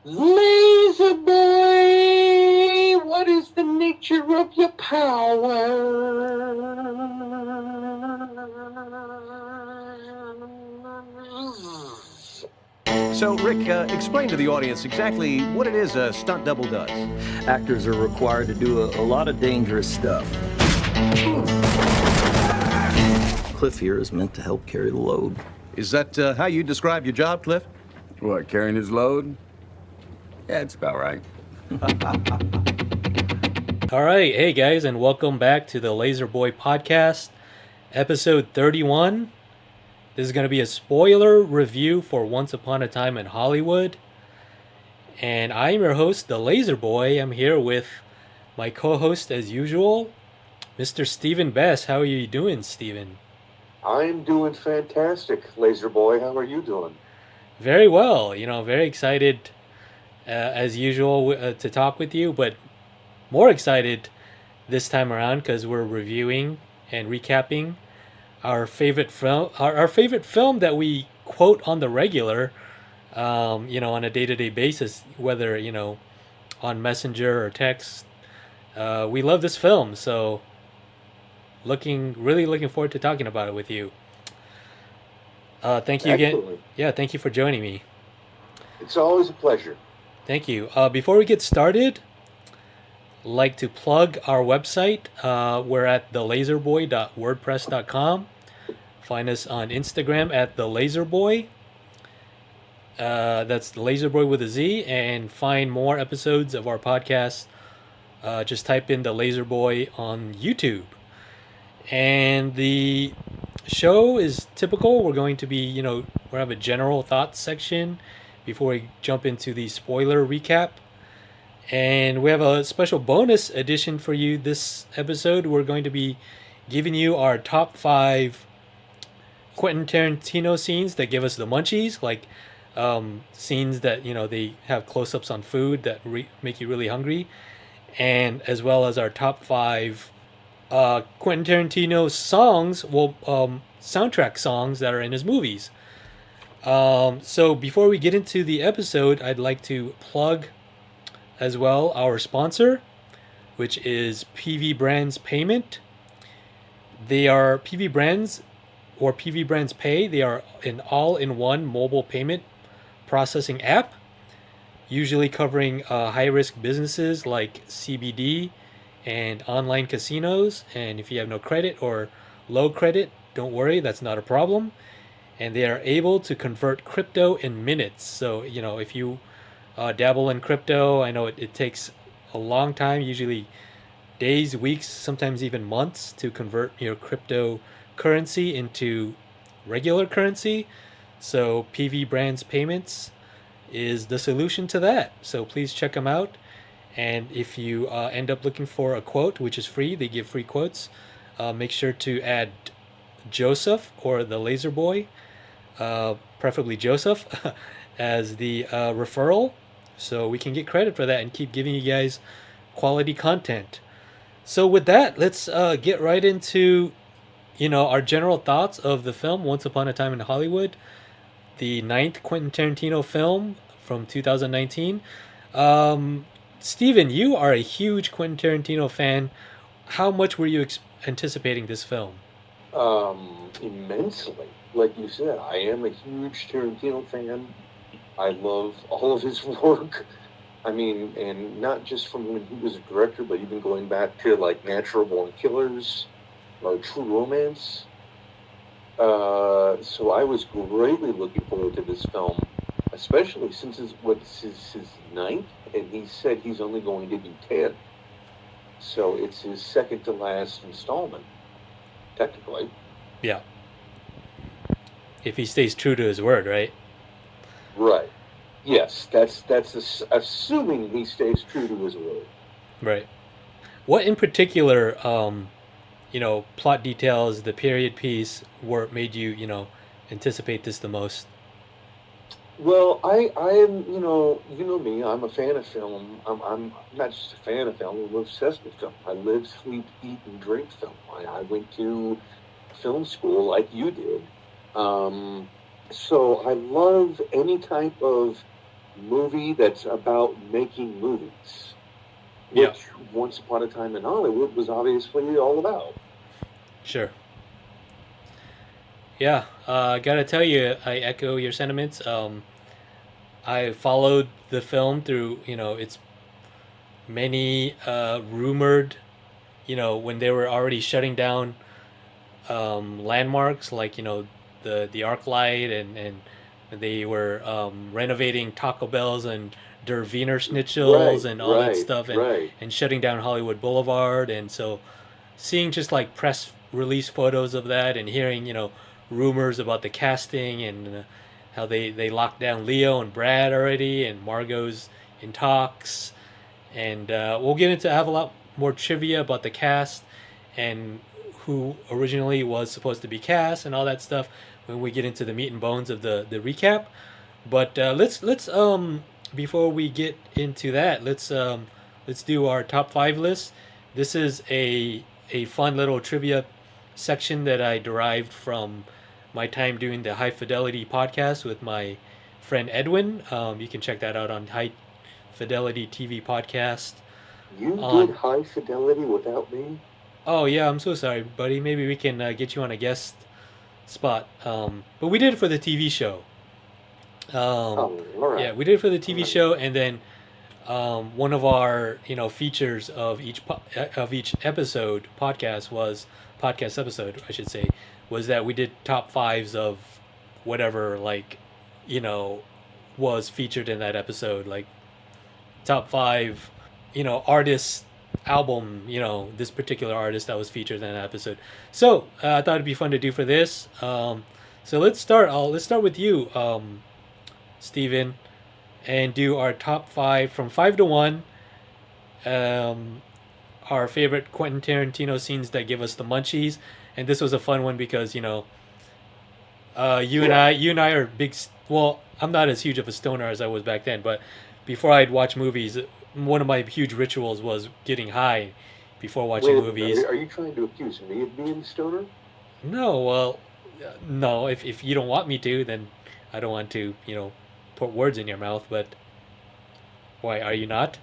Laser boy, what is the nature of your power? So, Rick, explain to the audience exactly what it is a stunt double does. Actors are required to do a lot of dangerous stuff. Cliff here is meant to help carry the load. Is that how you describe your job, Cliff? What, carrying his load? Yeah, it's about right. All right, hey guys, and welcome back to the Lazerboy podcast, episode 31. This is going to be a spoiler review for Once Upon a Time in Hollywood. And I'm your host, the Lazerboy. I'm here with my co-host as usual, Mr. Stephen Best. How are you doing, Stephen? I'm doing fantastic, Laser boy. How are you doing? Very well. Very excited as usual to talk with you, but more excited this time around because we're reviewing and recapping our favorite film, our favorite film that we quote on the regular, on a day-to-day basis, whether on Messenger or text. We love this film, so really looking forward to talking about it with you. Thank you again. Excellent. Yeah, thank you for joining me. It's always a pleasure. Thank you. Before we get started, like to plug our website. We're at thelazerboy.wordpress.com. Find us on Instagram at thelazerboy. That's the Lazerboy with a Z. And find more episodes of our podcast. Just type in the Lazerboy on YouTube. And the show is typical. We're going to be, we'll have a general thoughts section before we jump into the spoiler recap. And we have a special bonus edition for you this episode. We're going to be giving you our top 5 Quentin Tarantino scenes that give us the munchies, like scenes that, they have close-ups on food that make you really hungry, and as well as our top 5 Quentin Tarantino songs, soundtrack songs that are in his movies. So before we get into the episode, I'd like to plug as well our sponsor, which is PV Brands Payment. They are PV Brands or PV Brands Pay. They are an all-in-one mobile payment processing app, usually covering high-risk businesses like CBD and online casinos. And if you have no credit or low credit, don't worry, that's not a problem. And they are able to convert crypto in minutes. So, if you dabble in crypto, I know it takes a long time, usually days, weeks, sometimes even months to convert your cryptocurrency into regular currency. So PV Brands Payments is the solution to that. So please check them out. And if you end up looking for a quote, which is free, they give free quotes, make sure to add Joseph or the Laser Boy, preferably Joseph, as the referral, so we can get credit for that and keep giving you guys quality content. So with that, let's get right into our general thoughts of the film Once Upon a Time in Hollywood, the 9th Quentin Tarantino film from 2019. Steven, you are a huge Quentin Tarantino fan. How much were you anticipating this film? Immensely. Like you said, I am a huge Tarantino fan. I love all of his work. I mean, and not just from when he was a director, but even going back to like Natural Born Killers or True Romance. So I was greatly looking forward to this film, especially since it's his 9th, and he said he's only going to do 10. So it's his second to last installment, technically. Yeah. If he stays true to his word, right? Right. Yes, that's assuming he stays true to his word. Right. What in particular, plot details, the period piece, made you, anticipate this the most? Well, I am, you know me. I'm a fan of film. I'm not just a fan of film. I'm obsessed with film. I live, sleep, eat, and drink film. I went to film school like you did. So I love any type of movie that's about making movies, Yeah. which Once Upon a Time in Hollywood was obviously all about. Sure. Yeah, gotta tell you, I echo your sentiments. I followed the film through, its many rumored, when they were already shutting down landmarks like, the ArcLight, and they were renovating Taco Bells and Der Wiener Schnitzels Right, and all that right, stuff, right. and shutting down Hollywood Boulevard. And so seeing just like press release photos of that, and hearing, rumors about the casting, and how they locked down Leo and Brad already, and Margot's in talks. And we'll get into have a lot more trivia about the cast and who originally was supposed to be cast and all that stuff when we get into the meat and bones of the recap. But let's before we get into that, let's do our top 5 list. This is a fun little trivia section that I derived from my time doing the High Fidelity podcast with my friend Edwin. You can check that out on High Fidelity TV podcast. You On did High Fidelity without me? Oh yeah, I'm so sorry, buddy. Maybe we can get you on a guest spot. But we did it for the TV show. Oh, all right. Yeah, we did it for the TV show, and then one of our features of each episode podcast episode, I should say, was that we did top fives of whatever, like, was featured in that episode, like top 5 artists album, this particular artist that was featured in that episode. So I thought it'd be fun to do for this. So let's start with you, Steven, and do our top 5 from 5 to 1, our favorite Quentin Tarantino scenes that give us the munchies. And this was a fun one because you and I are big. Well, I'm not as huge of a stoner as I was back then, but before I'd watch movies, one of my huge rituals was getting high before watching movies. Are you trying to accuse me of being a stoner? No, well, no. If you don't want me to, then I don't want to, put words in your mouth. But why are you not?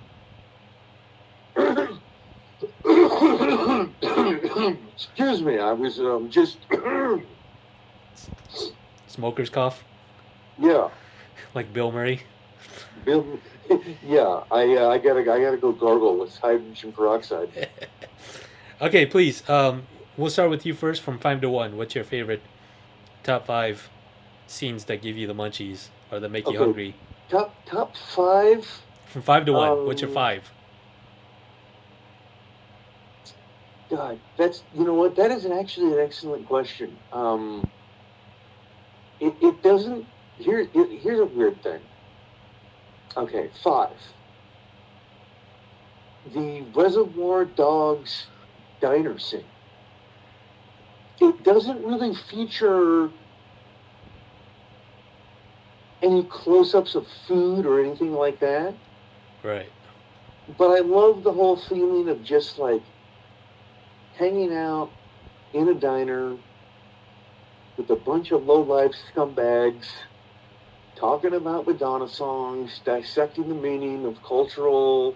Excuse me, I was just Smoker's cough, yeah. like Bill Murray. Bill, yeah, I gotta go gargle with hydrogen peroxide. Okay, please. We'll start with you first from 5 to 1. What's your favorite top 5 scenes that give you the munchies or that make you hungry? Top 5. From 5 to 1. What's your 5? God, that's what, that is actually an excellent question. It doesn't. Here's a weird thing. Okay, 5. The Reservoir Dogs diner scene. It doesn't really feature any close-ups of food or anything like that. Right. But I love the whole feeling of just like hanging out in a diner with a bunch of low-life scumbags, talking about Madonna songs, dissecting the meaning of cultural,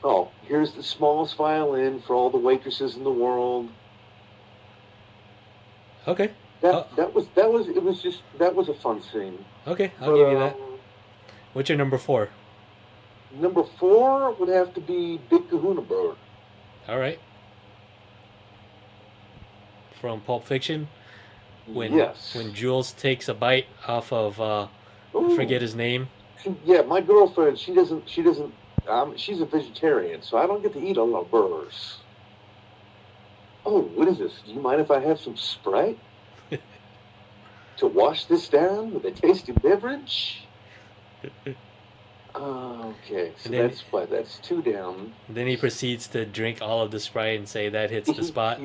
oh, here's the smallest violin for all the waitresses in the world. Okay. That was a fun scene. Okay, I'll give you that. What's your number 4? Number 4 would have to be Big Kahuna Bird. All right. From Pulp Fiction, when Jules takes a bite off of I forget his name. Yeah, my girlfriend, she doesn't. She's a vegetarian, so I don't get to eat a lot of burgers. Oh, what is this? Do you mind if I have some Sprite to wash this down with a tasty beverage? Okay, so that's 2 down. Then he proceeds to drink all of the Sprite and say that hits the spot.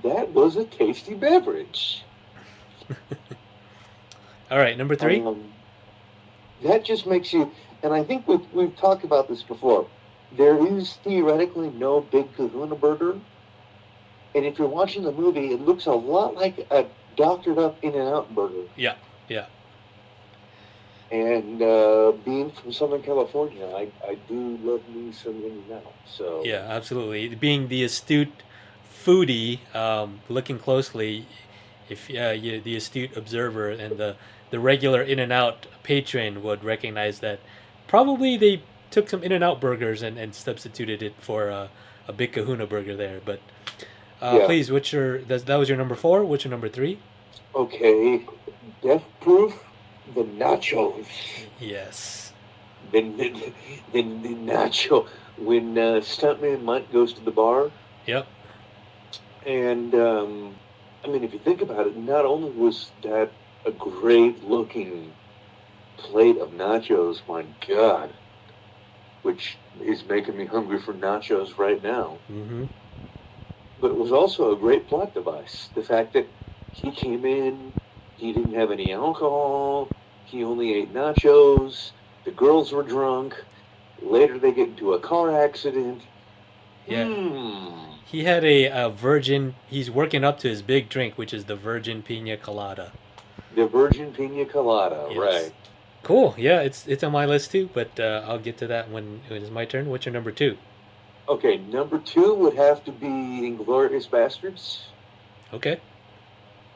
That was a tasty beverage. All right, number 3. That just makes you, and I think we've talked about this before. There is theoretically no Big Kahuna Burger, and if you're watching the movie, it looks a lot like a doctored up In-N-Out burger. Yeah, yeah. And being from Southern California, I do love me some In-N-Out. So Yeah, absolutely. Being the astute foodie, looking closely, if you, the astute observer and the regular In-N-Out patron would recognize that probably they took some In-N-Out burgers and substituted it for a Big Kahuna burger there. But yeah. please, that was your number 4? What's your number 3? Okay, Death Proof, the nachos. Yes. The nacho. When Stuntman Mike goes to the bar, Yep. and I mean, if you think about it, not only was that a great looking plate of nachos, my God, which is making me hungry for nachos right now, Mm-hmm. but it was also a great plot device. The fact that he came in, he didn't have any alcohol, he only ate nachos, the girls were drunk, later they get into a car accident. Yeah. He had a virgin. He's working up to his big drink, which is the Virgin Pina Colada. The Virgin Pina Colada, Yes. right. Cool. Yeah, it's on my list too, but I'll get to that when it's my turn. What's your number 2? Okay, number 2 would have to be Inglourious Bastards. Okay.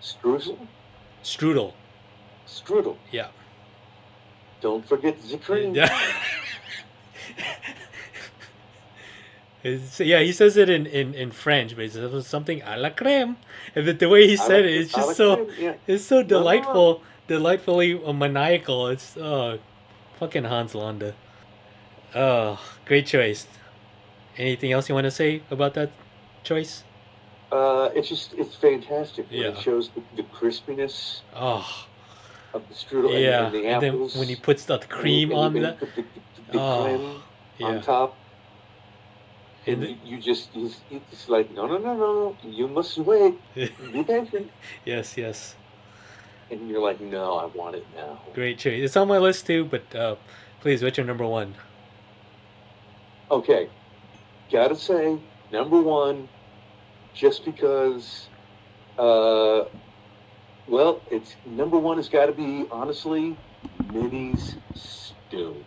Strudel. Strudel. Yeah. Don't forget the cream. Yeah, he says it in French, but he says something à la crème. And the way he said it, it's just so yeah. it's so delightfully maniacal. It's fucking Hans Landa. Oh, great choice. Anything else you want to say about that choice? It's fantastic. Yeah. It shows the crispiness Oh, of the strudel yeah. and the And then apples. when he puts the cream and on and the put the Oh, creme yeah. on top. And And it's like, no, you must wait. Be patient. Yes, yes. And you're like, no, I want it now. Great choice. It's on my list too, but please, what's your number 1? Okay, gotta say, number 1, just because, it's number 1 has got to be, honestly, Minnie's stew.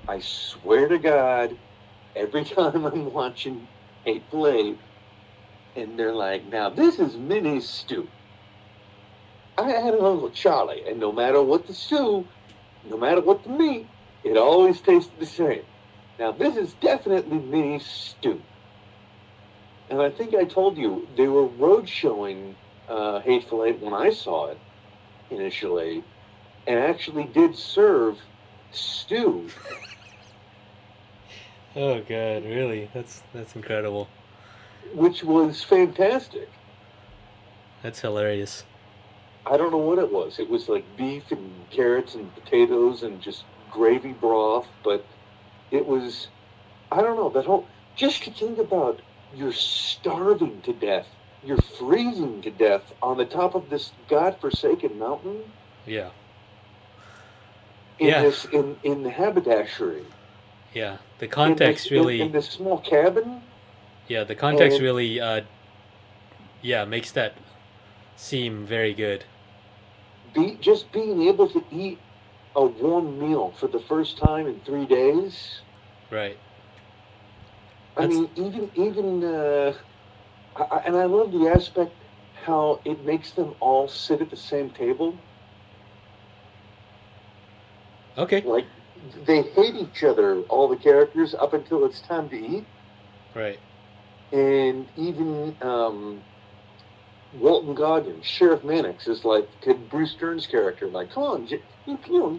I swear to God, every time I'm watching Hateful Eight, and they're like, now this is Minnie's stew. I had an Uncle Charlie, and no matter what the stew, no matter what the meat, it always tasted the same. Now this is definitely Minnie's stew. And I think I told you, they were road showing Hateful Eight when I saw it initially, and actually did serve stew. Oh God, really? That's incredible. Which was fantastic. That's hilarious. I don't know what it was. It was like beef and carrots and potatoes and just gravy broth, but it was, I don't know, that whole, just to think about, you're starving to death, you're freezing to death on the top of this godforsaken mountain. Yeah. In the haberdashery. Yeah. The context really in this small cabin. Yeah, the context really makes that seem very good. Just being able to eat a warm meal for the first time in 3 days. Right. I mean, even and I love the aspect how it makes them all sit at the same table. Okay. Like, they hate each other, all the characters, up until it's time to eat. Right. And even Walton Goggins, Sheriff Mannix, is like Bruce Stern's character. Like, come on,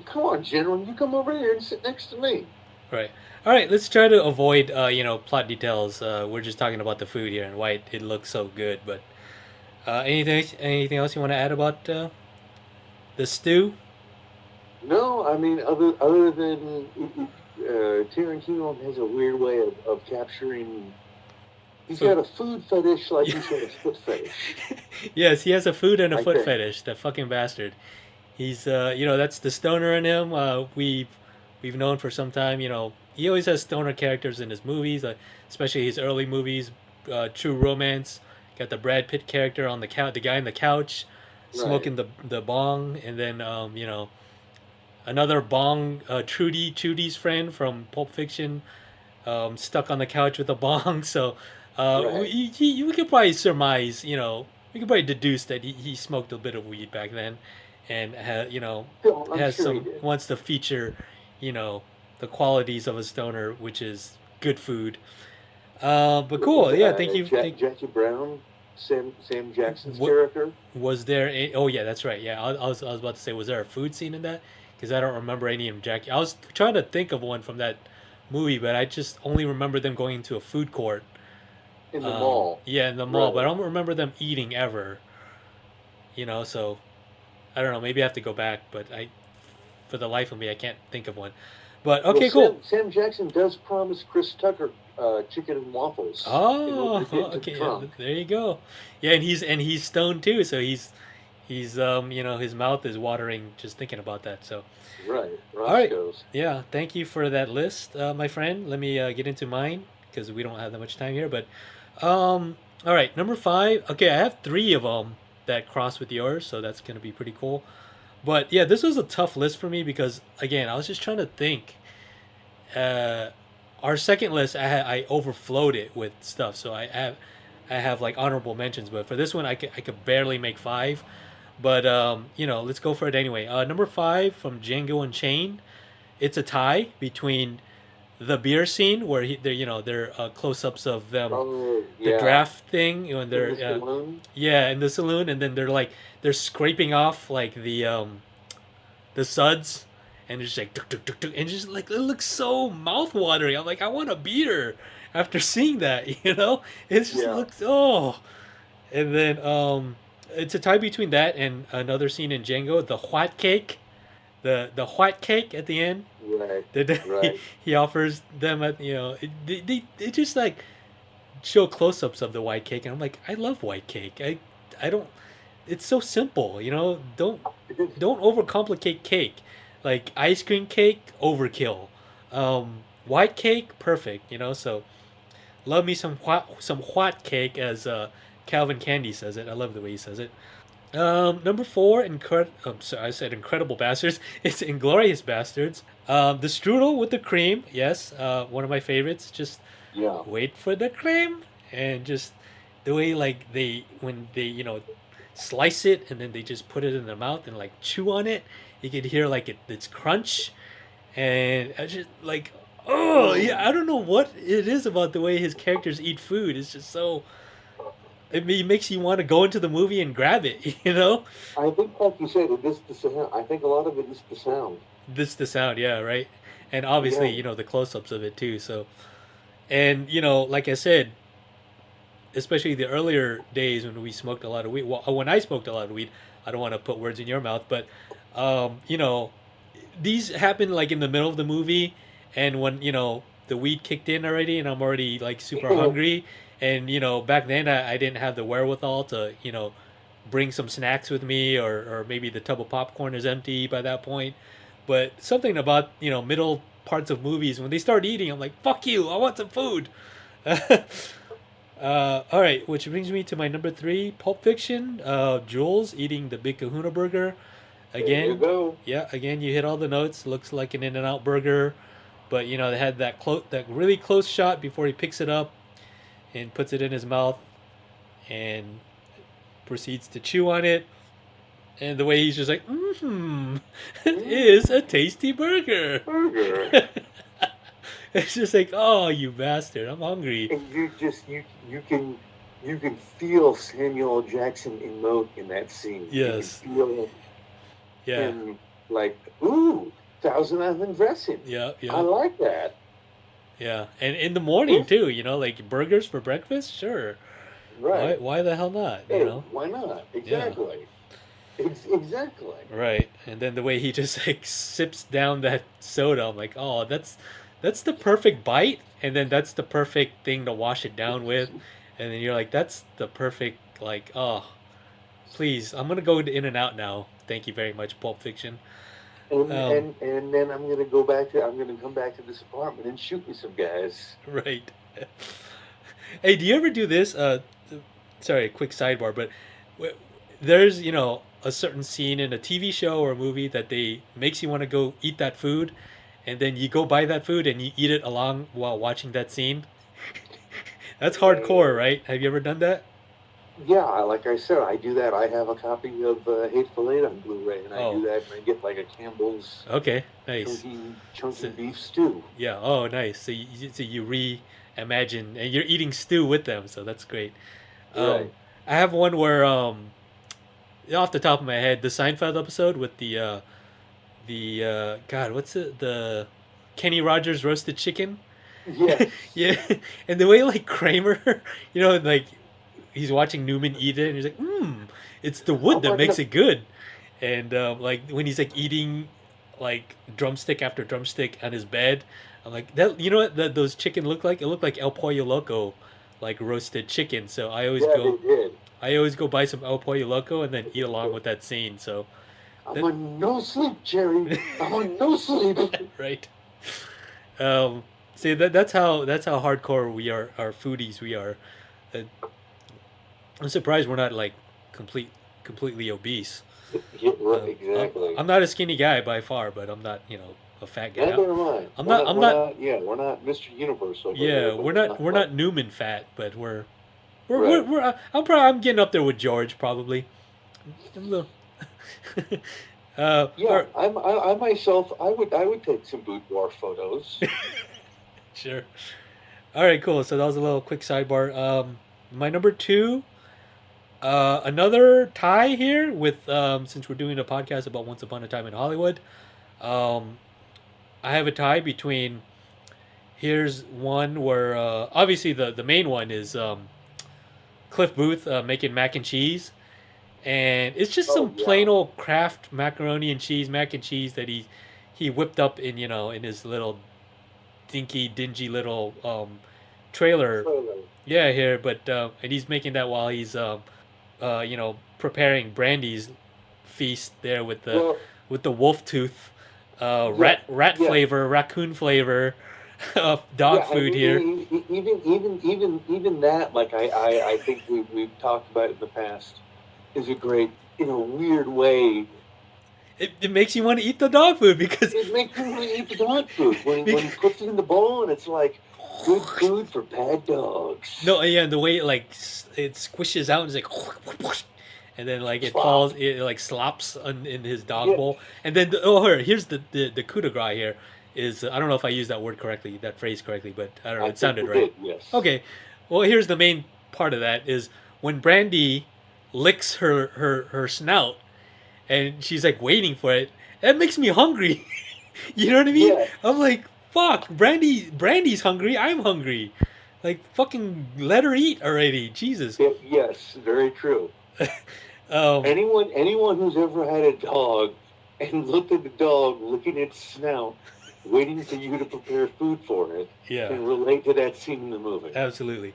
come on, General, you come over here and sit next to me. Right. All right. Let's try to avoid, plot details. We're just talking about the food here and why it looks so good. But anything else you want to add about the stew? No, I mean, other than Tarantino has a weird way of capturing. He's got a food fetish like he's got a foot fetish. Yes, he has a food and a foot Okay. fetish. That fucking bastard. He's that's the stoner in him. We've known for some time. He always has stoner characters in his movies, especially his early movies, True Romance, got the Brad Pitt character on the couch, the guy on the couch, smoking Right. the bong, and then another bong, Trudy's friend from Pulp Fiction, stuck on the couch with a bong. So Right. we could probably surmise, we could probably deduce that he smoked a bit of weed back then, and So I'm has sure he some did. wants to feature, you know, the qualities of a stoner, which is good food. But cool, yeah. Thank you. Jackie Brown, Sam Jackson's What character. was there? Oh yeah, that's right. Yeah, I was about to say, was there a food scene in that? Because I don't remember any of Jackie. I was trying to think of one from that movie, but I just only remember them going into a food court. In the mall. Yeah, in the mall, but I Right. don't remember them eating ever. So I don't know. Maybe I have to go back, but for the life of me, I can't think of one. But Well, okay, cool. Sam Jackson does promise Chris Tucker chicken and waffles in order Oh, to get to the okay. Yeah, trunk. there you go. Yeah, and he's stoned too, so he's his mouth is watering just thinking about that. So, Right. all right. Roscoe's. Yeah, thank you for that list, my friend. Let me get into mine because we don't have that much time here. But, all right, number five. Okay, I have three of them that cross with yours, so that's gonna be pretty cool. But yeah, this was a tough list for me because again, I was just trying to think. Uh, our second list, I overflowed it with stuff, so I have like honorable mentions. But for this one, I could barely make five. But let's go for it anyway. Number five from Django Unchained. It's a tie between the beer scene where they're close-ups of them, Oh, the yeah. draft thing, when In they're the saloon. yeah, in the saloon, and then they're scraping off like the suds, and it's just like tuk, tuk, tuk, tuk, and just like it looks so mouth-watering. I'm like, I want a beer after seeing that. It just Yeah. looks and then it's a tie between that and another scene in Django, the white cake, the white cake at the end. Right. That he, Right. he offers them at they just like show close-ups of the white cake, and I'm like, I love white cake. I don't. It's so simple. Don't overcomplicate cake. Like ice cream cake, overkill. White cake, perfect. So love me some hot cake, as Calvin Candy says it. I love the way he says it. Number four, sorry, I said Incredible Bastards. It's Inglorious Bastards. The strudel with the cream, yes, one of my favorites. Just Yeah. wait for the cream, and just the way like when they slice it and then they just put it in their mouth and like chew on it. You could hear like it's crunch, and I just like, oh yeah, I don't know what it is about the way his characters eat food. It's just so it makes you want to go into the movie and grab it. I think, like you said, it is the sound. I think a lot of it is the sound. This the sound, yeah, right. And obviously, Yeah. the close-ups of it too. So, and like I said, especially the earlier days when we smoked a lot of weed. Well, when I smoked a lot of weed, I don't want to put words in your mouth, but um, you know, these happen like in the middle of the movie, and when the weed kicked in already, and I'm already like super hungry, and back then I didn't have the wherewithal to bring some snacks with me, or maybe the tub of popcorn is empty by that point. But something about middle parts of movies when they start eating, I'm like, fuck you, I want some food. All right, which brings me to my number three, Pulp Fiction. Jules eating the Big Kahuna burger. There you Again, go. yeah, again you hit all the notes. Looks like an In-N-Out burger, but they had that really close shot before he picks it up and puts it in his mouth and proceeds to chew on it. And the way he's just like, it is a tasty burger. Burger. It's just like, oh, you bastard, I'm hungry. And you can feel Samuel L. Jackson emote in that scene. Yes. You can feel Yeah, him like, ooh, Thousand Island dressing. yeah, I yeah, like that. yeah. And in the morning too, like burgers for breakfast, sure. Why? Right. Why the hell not? Hey, why not? Yeah. Exactly. Exactly. Right. And then the way he just like sips down that soda, I'm like, oh, that's the perfect bite, and then that's the perfect thing to wash it down with, and then you're like, that's the perfect like, oh, please, I'm gonna go to In and Out now. Thank you very much, Pulp Fiction. And, Um, and then I'm gonna come back to this apartment and shoot me some guys. right. Hey, do you ever do this? sorry, quick sidebar, but there's a certain scene in a TV show or a movie that they makes you want to go eat that food, and then you go buy that food and you eat it along while watching that scene. That's hardcore, right? Have you ever done that? Yeah, like I said, I do that. I have a copy of Hateful Eight on Blu-ray, and I do that, and I get like a Campbell's Okay, nice. chunky beef stew. Yeah. Oh, nice. So you reimagine, and you're eating stew with them. So that's great. Right. I have one where off the top of my head, the Seinfeld episode with the God, what's it? The Kenny Rogers roasted chicken. Yeah. Yeah, and the way like Kramer, like he's watching Newman eat it, and he's like, it's the wood that makes it good. And like when he's like eating like drumstick after drumstick on his bed, I'm like, that you know what those chicken look like? It looked like El Pollo Loco, like roasted chicken. So I always go buy some El Pollo Loco and then eat along with that scene. So I'm on no sleep, Jerry. I'm on no sleep. Right. See that's how hardcore we are foodies we are. I'm surprised we're not like completely obese. Yeah, right, exactly. I'm not a skinny guy by far, but I'm not a fat guy. Neither am I. I'm not. Yeah, we're not Mr. Universe. Yeah, we're not Newman fat, but I'm getting up there with George probably. I'm a little. Yeah, I myself, I would take some boudoir photos. Sure. All right, cool. So that was a little quick sidebar. My number 2, another tie here with since we're doing a podcast about Once Upon a Time in Hollywood. I have a tie between. Here's one where obviously the main one is Cliff Booth making mac and cheese, and it's just some plain old Kraft macaroni and cheese mac and cheese that he whipped up in in his little dingy little trailer. Yeah, here, but and he's making that while he's preparing Brandy's feast there with the wolf tooth, rat flavor, raccoon flavor, dog food here. Even that, like I think we've talked about in the past, is a great weird way. It makes you want to eat the dog food because it makes you want to eat the dog food when he puts it in the bowl and it's like good food for bad dogs. No, yeah, and the way it squishes out and it's like, and then like it falls, it like slops in his dog bowl, and then here's the coup de grace here is I don't know if I used that phrase correctly, but I don't know, it sounded right. Yes. Okay, well here's the main part of that is when Brandy licks her snout. And she's like waiting for it. That makes me hungry. You know what I mean? Yeah. I'm like, fuck, Brandy's hungry. I'm hungry. Like, fucking let her eat already. Jesus. Yes, very true. Anyone who's ever had a dog and looked at the dog licking its snout, waiting for you to prepare food for it, can relate to that scene in the movie. Absolutely.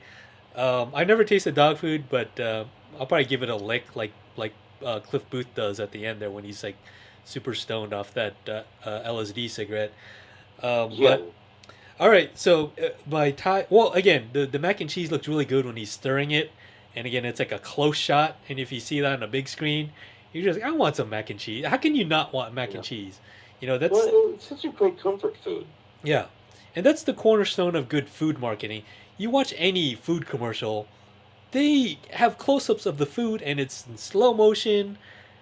I've never tasted dog food, but I'll probably give it a lick, like Cliff Booth does at the end there when he's like super stoned off that LSD cigarette. But all right, so my tie. Well, again, the mac and cheese looks really good when he's stirring it, and again, it's like a close shot. And if you see that on a big screen, you're just like, I want some mac and cheese. How can you not want mac and cheese? That's it's such a great comfort food. Yeah, and that's the cornerstone of good food marketing. You watch any food commercial. They have close-ups of the food and it's in slow motion,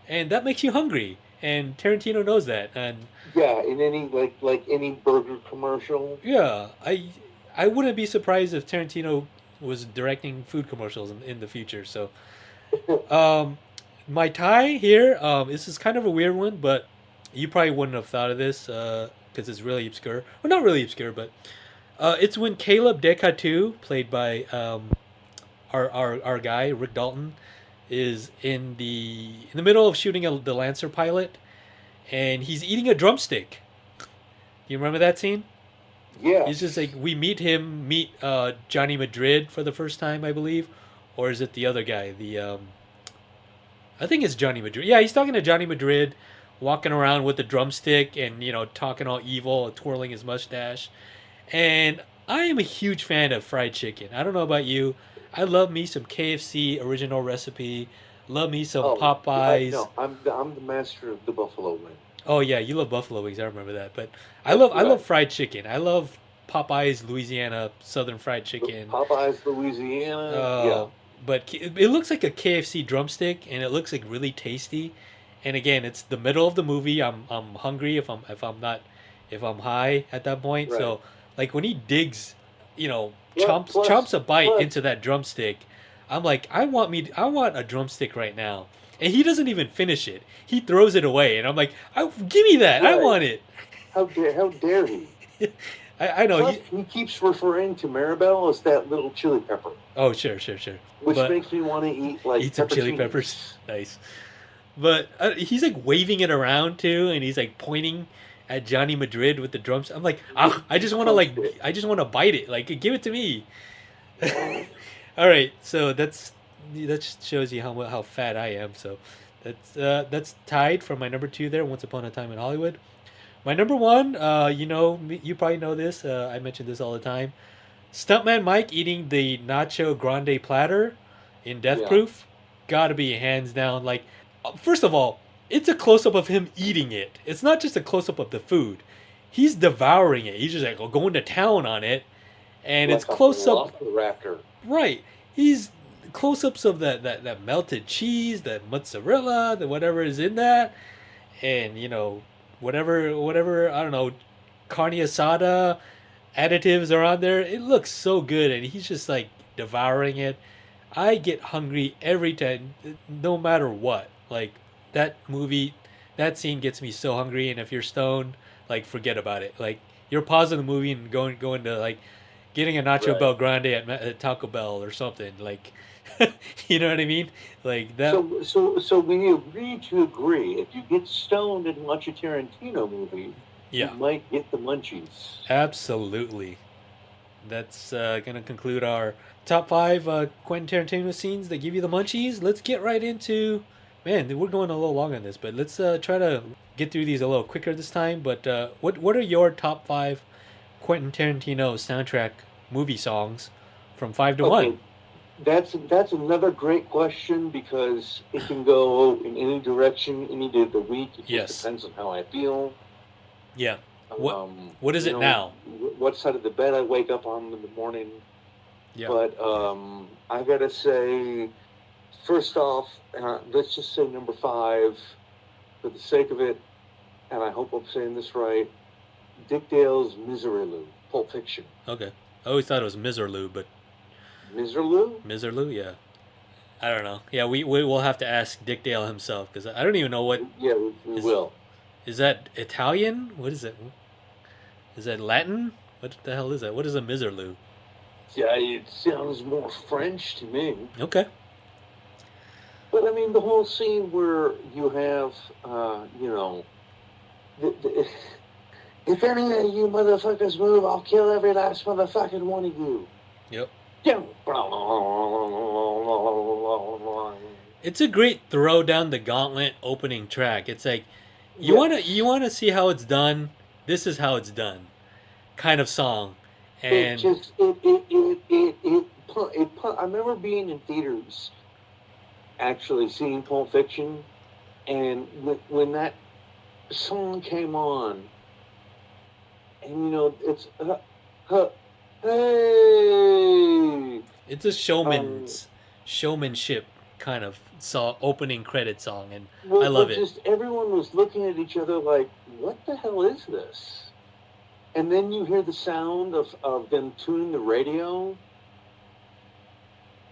and that makes you hungry. And Tarantino knows that. And in any like any burger commercial. Yeah, I wouldn't be surprised if Tarantino was directing food commercials in the future. So, my tie here, this is kind of a weird one, but you probably wouldn't have thought of this because it's really obscure. Well, not really obscure, but it's when Caleb Decatu, played by our guy Rick Dalton, is in the middle of shooting the Lancer pilot, and he's eating a drumstick. You remember that scene? Yeah. He's just like we meet Johnny Madrid for the first time, I believe, or is it the other guy? I think it's Johnny Madrid. Yeah, he's talking to Johnny Madrid, walking around with the drumstick and talking all evil, twirling his mustache, and I am a huge fan of fried chicken. I don't know about you. I love me some KFC original recipe. Love me some Oh, Popeyes. no, I'm the master of the buffalo wing. Oh yeah, you love buffalo wings. I remember that. But That's I love right. fried chicken. I love Popeyes Louisiana Southern fried chicken. Popeyes, Louisiana. Yeah, Uh, but it looks like a KFC drumstick, and it looks like really tasty. And again, it's the middle of the movie. I'm hungry if I'm not if I'm high at that point. right. So like when he digs, Plus, plus, chomps a bite plus, into that drumstick, I'm like I want a drumstick right now. And he doesn't even finish it. He throws it away, and I'm like, give me that. I right. want it. How dare he? I know. Plus, he keeps referring to Maribel as that little chili pepper, Oh, sure. which But makes me want to eat like eat some chili peppers. pepperoncinis. Nice. But he's like waving it around too, and he's like pointing at Johnny Madrid with the drums. I'm like, I just want to I just want to bite it. Like, give it to me. All right, so that just shows you how fat I am. So that's tied for my number two there. Once Upon a Time in Hollywood. My number one, you probably know this. I mention this all the time. Stuntman Mike eating the Nacho Grande platter in Death Yeah, Proof. Gotta be hands down. Like, first of all, it's a close up of him eating it. It's not just a close up of the food. He's devouring it. He's just like going to town on it, and it's like a close up. velociraptor. Right. He's close ups of that melted cheese, that mozzarella, the whatever is in that, and whatever I don't know, carne asada additives are on there. It looks so good, and he's just like devouring it. I get hungry every time, no matter what. Like that movie, that scene gets me so hungry. And if you're stoned, like forget about it. Like you're pausing the movie and going to like getting a Nacho Right. Bell Grande at Taco Bell or something. Like, you know what I mean? Like that. So we agree to agree. If you get stoned and watch a Tarantino movie, you Yeah, might get the munchies. absolutely. That's gonna conclude our top five Quentin Tarantino scenes that give you the munchies. Let's get right into. Man, we're going a little long on this, but let's try to get through these a little quicker this time. But what are your top five Quentin Tarantino soundtrack movie songs from 5 to 1? Okay, that's another great question because it can go in any direction any day of the week. It just Yes. depends on how I feel. Yeah. What what is You it know, now? what side of the bed I wake up on in the morning. Yeah. But I gotta say, first off, let's just say number five, for the sake of it, and I hope I'm saying this right. Dick Dale's Miserlou, Pulp Fiction. Okay. I always thought it was Miserlou, but Miserlou? Miserlou, yeah. I don't know. Yeah, we will have to ask Dick Dale himself because I don't even know what Yeah, we is. will. Is that Italian? What is it? Is that Latin? What the hell is that? What is a Miserlou? Yeah, it sounds more French to me. Okay. But I mean, the whole scene where you have, the, if any of you motherfuckers move, I'll kill every last motherfucking one of you. Yep. Yeah. It's a great throw down the gauntlet opening track. It's like Yes. you wanna see how it's done. This is how it's done, kind of song, It and just I remember being in theaters, actually seeing Pulp Fiction, and when that song came on, and it's hey, it's a um, showmanship kind of opening credit song, and I well, love but it. just everyone was looking at each other like, what the hell is this? And then you hear the sound of them tuning the radio,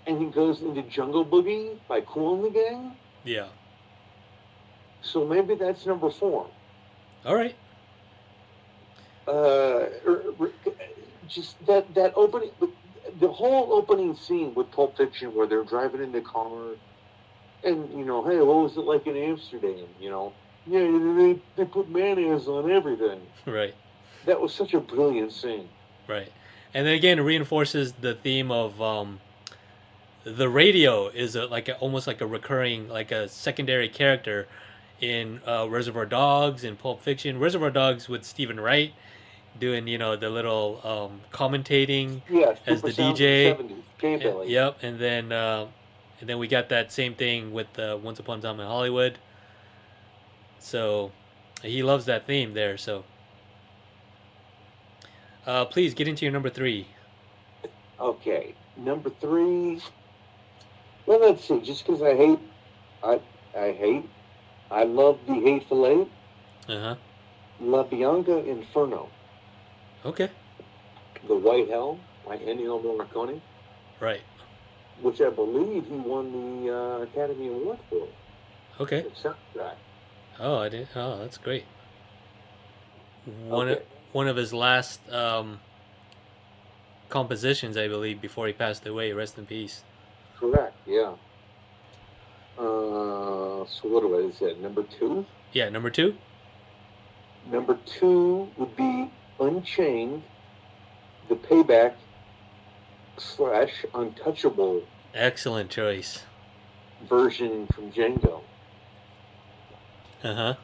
and he goes into Jungle Boogie by Kool and the Gang. Yeah. So maybe that's number four. All right. Just that opening, the whole opening scene with Pulp Fiction, where they're driving in the car, and hey, what was it like in Amsterdam? Yeah, they put mayonnaise on everything. Right. That was such a brilliant scene. Right. And then again, it reinforces the theme of the radio is almost like a recurring, like a secondary character in Reservoir Dogs and Pulp Fiction. Reservoir Dogs with Stephen Wright, doing the little commentating Yeah, as Super the Sounds of the DJ. 70s. J-Belly. Yep, and then we got that same thing with Once Upon a Time in Hollywood. So he loves that theme there. So please get into your number three. Okay, number three. Well, let's see. Just because I love the Hateful Eight. Uh huh. La Bianca Inferno. Okay. The White Hell by Ennio Morricone, Right. which I believe he won the Academy Award for. Okay. The soundtrack. Oh, I did. Oh, that's great. One Okay. one of his last compositions, I believe, before he passed away. Rest in peace. Correct. Yeah. So what do I say? Number two. Yeah, number two. Number two would be Unchained, the Payback / Untouchable Excellent choice. version from Django. Uh huh.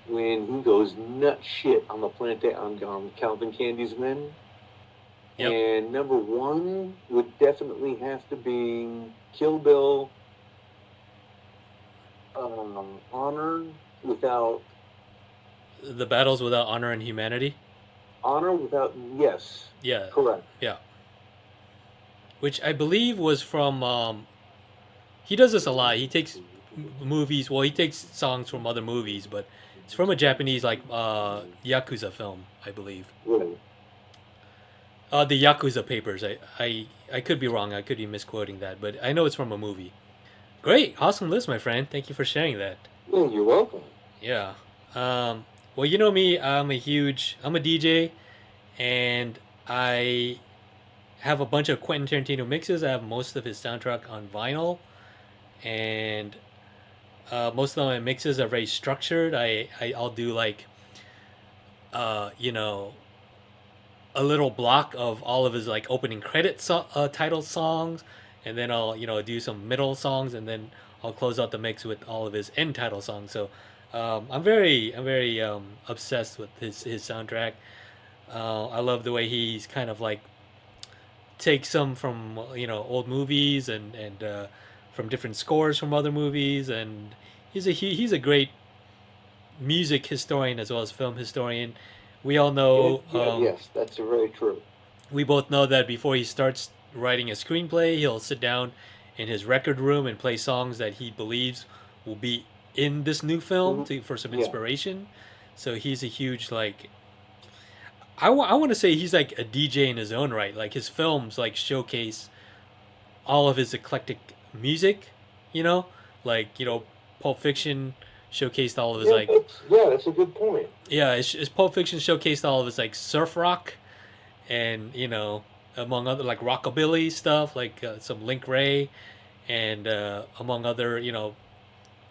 When he goes nut shit on the planet on Calvin Candy's men. Yep. And number one would definitely have to be Kill Bill. Honor without The Battles Without Honor and Humanity. honor without yes. Yeah. Correct. Yeah. Which I believe was from. He does this a lot. He takes movies. Well, he takes songs from other movies, but it's from a Japanese Yakuza film, I believe. Really. The Yakuza Papers. I could be wrong. I could be misquoting that, but I know it's from a movie. Great, awesome list, my friend. Thank you for sharing that. Yeah, you're welcome. Yeah. Well, you know me. I'm a DJ, and I have a bunch of Quentin Tarantino mixes. I have most of his soundtrack on vinyl, and most of my mixes are very structured. I'll do a little block of all of his opening credit title songs, and then I'll do some middle songs, and then I'll close out the mix with all of his end title songs. So I'm very obsessed with his soundtrack. I love the way he's kind of takes some from old movies and from different scores from other movies, and he's a great music historian as well as film historian. We all know. Yes, that's very true. We both know that before he starts writing a screenplay, he'll sit down in his record room and play songs that he believes will be in this new film for some inspiration. So he's a huge I want to say he's like a DJ in his own right. Like his films showcase all of his eclectic music. Pulp Fiction showcased all of his that's a good point. yeah, his Pulp Fiction showcased all of his surf rock, and among other rockabilly stuff, some Link Ray, and among other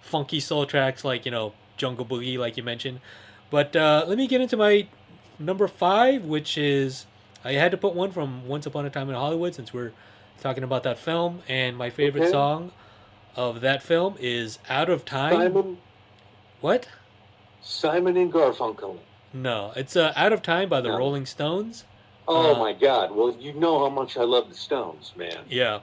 funky soul tracks Jungle Boogie, like you mentioned. But let me get into my number five, which is I had to put one from Once Upon a Time in Hollywood since we're talking about that film, and my favorite song of that film is "Out of Time." Simon. What? Simon and Garfunkel. No, it's "Out of Time" by the Rolling Stones. Oh my God! Well, you know how much I love the Stones, man. Yeah.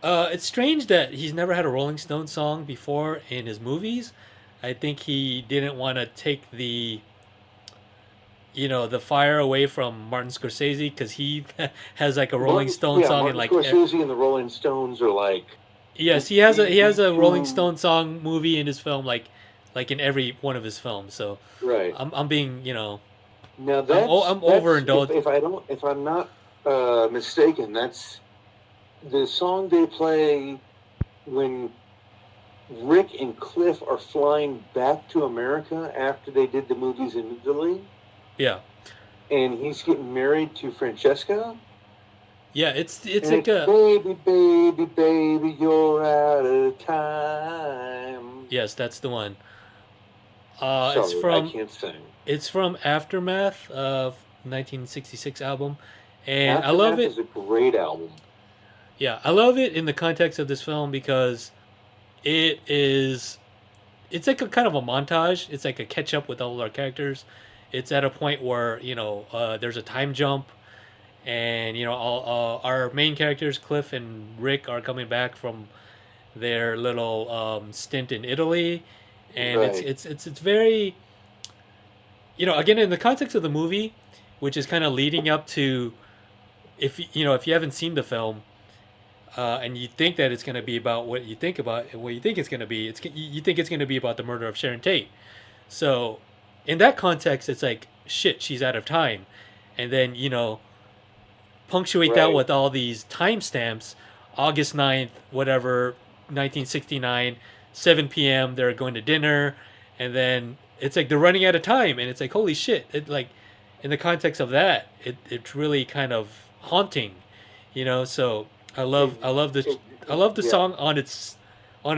It's strange that he's never had a Rolling Stones song before in his movies. I think he didn't want to take the fire away from Martin Scorsese, because he has a Rolling Stone song Martin Scorsese and the Rolling Stones are Yes, he has a Rolling Stone song movie in his film, like in every one of his films. So right. I'm being now I'm overindulged. If I'm not mistaken, that's the song they play when Rick and Cliff are flying back to America after they did the movies in Italy. Yeah. And he's getting married to Francesca. Yeah, it's baby, you're out of time. Yes, that's the one. Sorry, I can't sing. It's from Aftermath of 1966 album, and Aftermath I love it. Is a great album. Yeah, I love it in the context of this film because it's like a kind of a montage. It's like a catch up with all our characters, it's at a point where there's a time jump, and all our main characters Cliff and Rick are coming back from their little stint in Italy, and Right. it's very, again, in the context of the movie, which is kind of leading up to, if you haven't seen the film, and you think that it's going to be about what you think it's going to be, you think it's going to be about the murder of Sharon Tate. So in that context, it's like, shit, she's out of time, and then punctuate that Right. with all these timestamps. August 9th, whatever, 1969, 7 p.m. They're going to dinner, and then it's like they're running out of time, and it's like, holy shit! It, like, in the context of that, it's really kind of haunting, So I love the Yeah. song on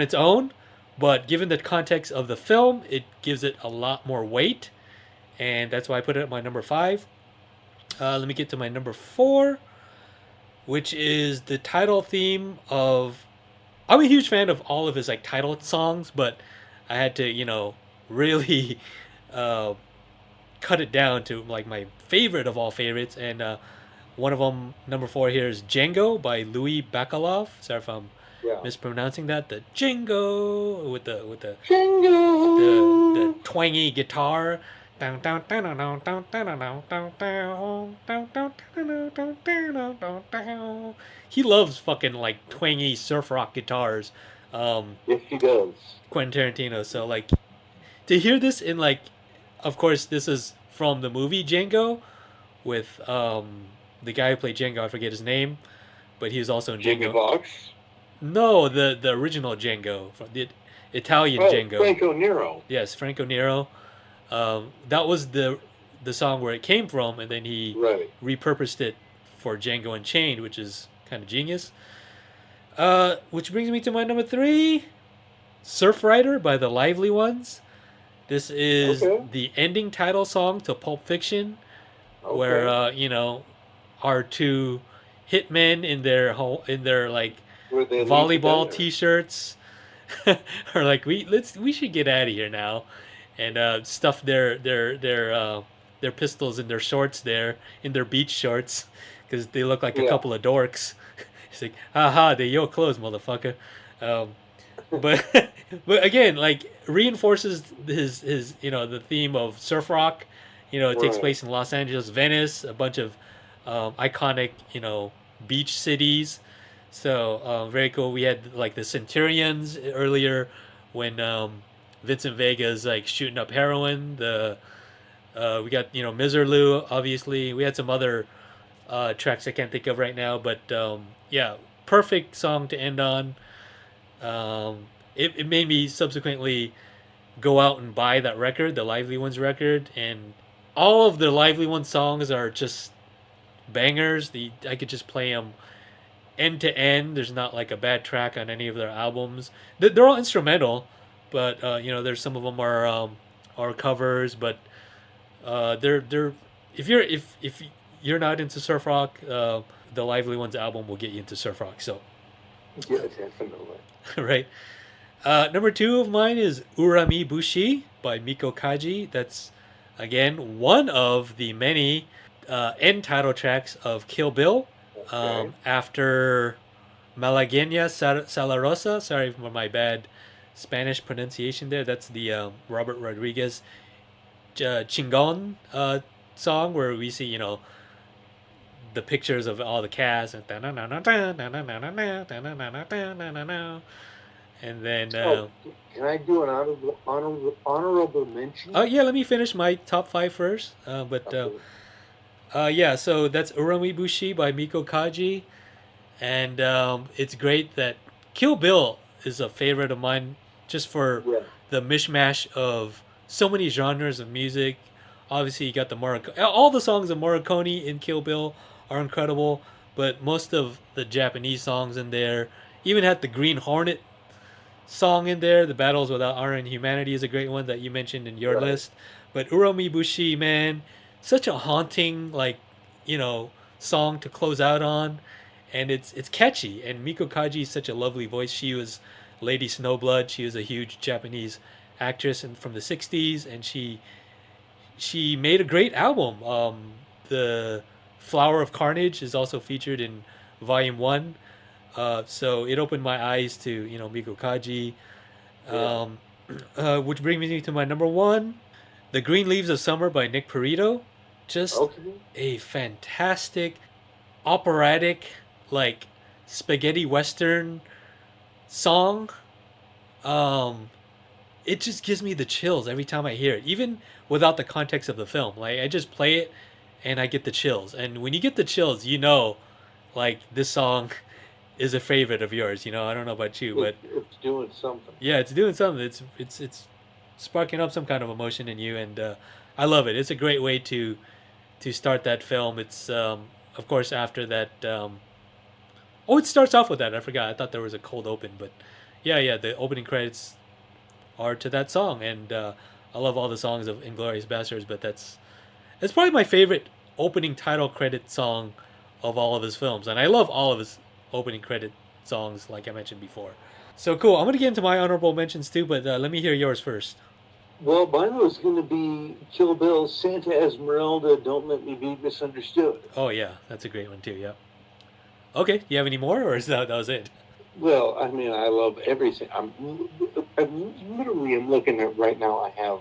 its own, but given the context of the film, it gives it a lot more weight, and that's why I put it at my number 5. Let me get to my number 4, which is the title theme of. I'm a huge fan of all of his like title songs, but I had to really uh, cut it down to like my favorite of all favorites, and one of them, number 4 here, is Django by Louis Bacalov. Sorry if I'm Yeah. mispronouncing that. The Django with the Jingle. twangy guitar. He loves fucking like twangy surf rock guitars, Yes, he does. Quentin Tarantino. So like to hear this in like, of course this is from the movie Django with the guy who played Django. I forget his name, but he was also in Jamie Django. Foxx. No, the original Django, the Italian Oh, Django. Franco Nero. Yes, Franco Nero. That was the song where it came from, and then he Right. repurposed it for Django Unchained, which is kind of genius. Which brings me to my number 3, Surf Rider by the Lively Ones. This is Okay. the ending title song to Pulp Fiction, Okay. where our two hitmen in their like Where they leave volleyball together. T-shirts are like, we should get out of here now, and stuff their pistols in their shorts there, in their beach shorts, because they look like a Yeah. couple of dorks. It's like, haha, they your clothes, motherfucker. But but again, like, reinforces his the theme of surf rock. It takes Right. place in Los Angeles, Venice, a bunch of iconic beach cities. So very cool. We had like the Centurions earlier when Vincent Vega's like shooting up heroin. We got Miserlou, obviously. We had some other tracks I can't think of right now, but yeah, perfect song to end on. It made me subsequently go out and buy that record, the Lively Ones record, and all of the Lively Ones songs are just bangers. I could just play them end to end. There's not like a bad track on any of their albums. They're all instrumental, but there's some of them are covers. But they're if you're not into surf rock, the Lively Ones album will get you into surf rock. So Yeah, definitely. right. Number 2 of mine is Urami Bushi by Miko Kaji. That's, again, one of the many end title tracks of Kill Bill. Okay. After Malagueña Salarosa, sorry for my bad Spanish pronunciation there. That's the Robert Rodriguez Chingon song, where we see, the pictures of all the cast, and then Can I do an honorable mention? oh yeah, let me finish my top 5 first. Yeah, so that's Urami Bushi by Miko Kaji, and it's great that Kill Bill is a favorite of mine, just for Yeah. the mishmash of so many genres of music. Obviously, you got the all the songs of Morricone in Kill Bill are incredible, but most of the Japanese songs in there, even had the Green Hornet song in there. The Battles Without Honor and Humanity is a great one that you mentioned in your Right. list. But Urami Bushi, man, such a haunting song to close out on, and it's catchy. And Miko Kaji is such a lovely voice. She was Lady Snowblood. She was a huge Japanese actress from the '60s, and she she made a great album. The Flower of Carnage is also featured in Volume One. So it opened my eyes to Miko Kaji. Yeah. Um, which brings me to my number one, The Green Leaves of Summer by Nick Perito. Just Okay. a fantastic operatic, like spaghetti western song. Um, it just gives me the chills every time I hear it, even without the context of the film. Like I just play it and I get the chills. And when you get the chills, like this song is a favorite of yours. I don't know about you, but It's doing something. yeah, it's doing something. It's sparking up some kind of emotion in you, and I love it. It's a great way to start that film. It's of course after that. Oh, it starts off with that. I forgot. I thought there was a cold open, but yeah. The opening credits are to that song, and I love all the songs of Inglorious Bastards, but it's probably my favorite opening title credit song of all of his films, and I love all of his opening credit songs, like I mentioned before. So cool. I'm gonna get into my honorable mentions too, but let me hear yours first. Well, mine was going to be Kill Bill, Santa Esmeralda, Don't Let Me Be Misunderstood. Oh yeah, that's a great one too. Yeah. Okay. You have any more, or is that was it? Well, I mean, I love everything. I literally am looking at right now. I have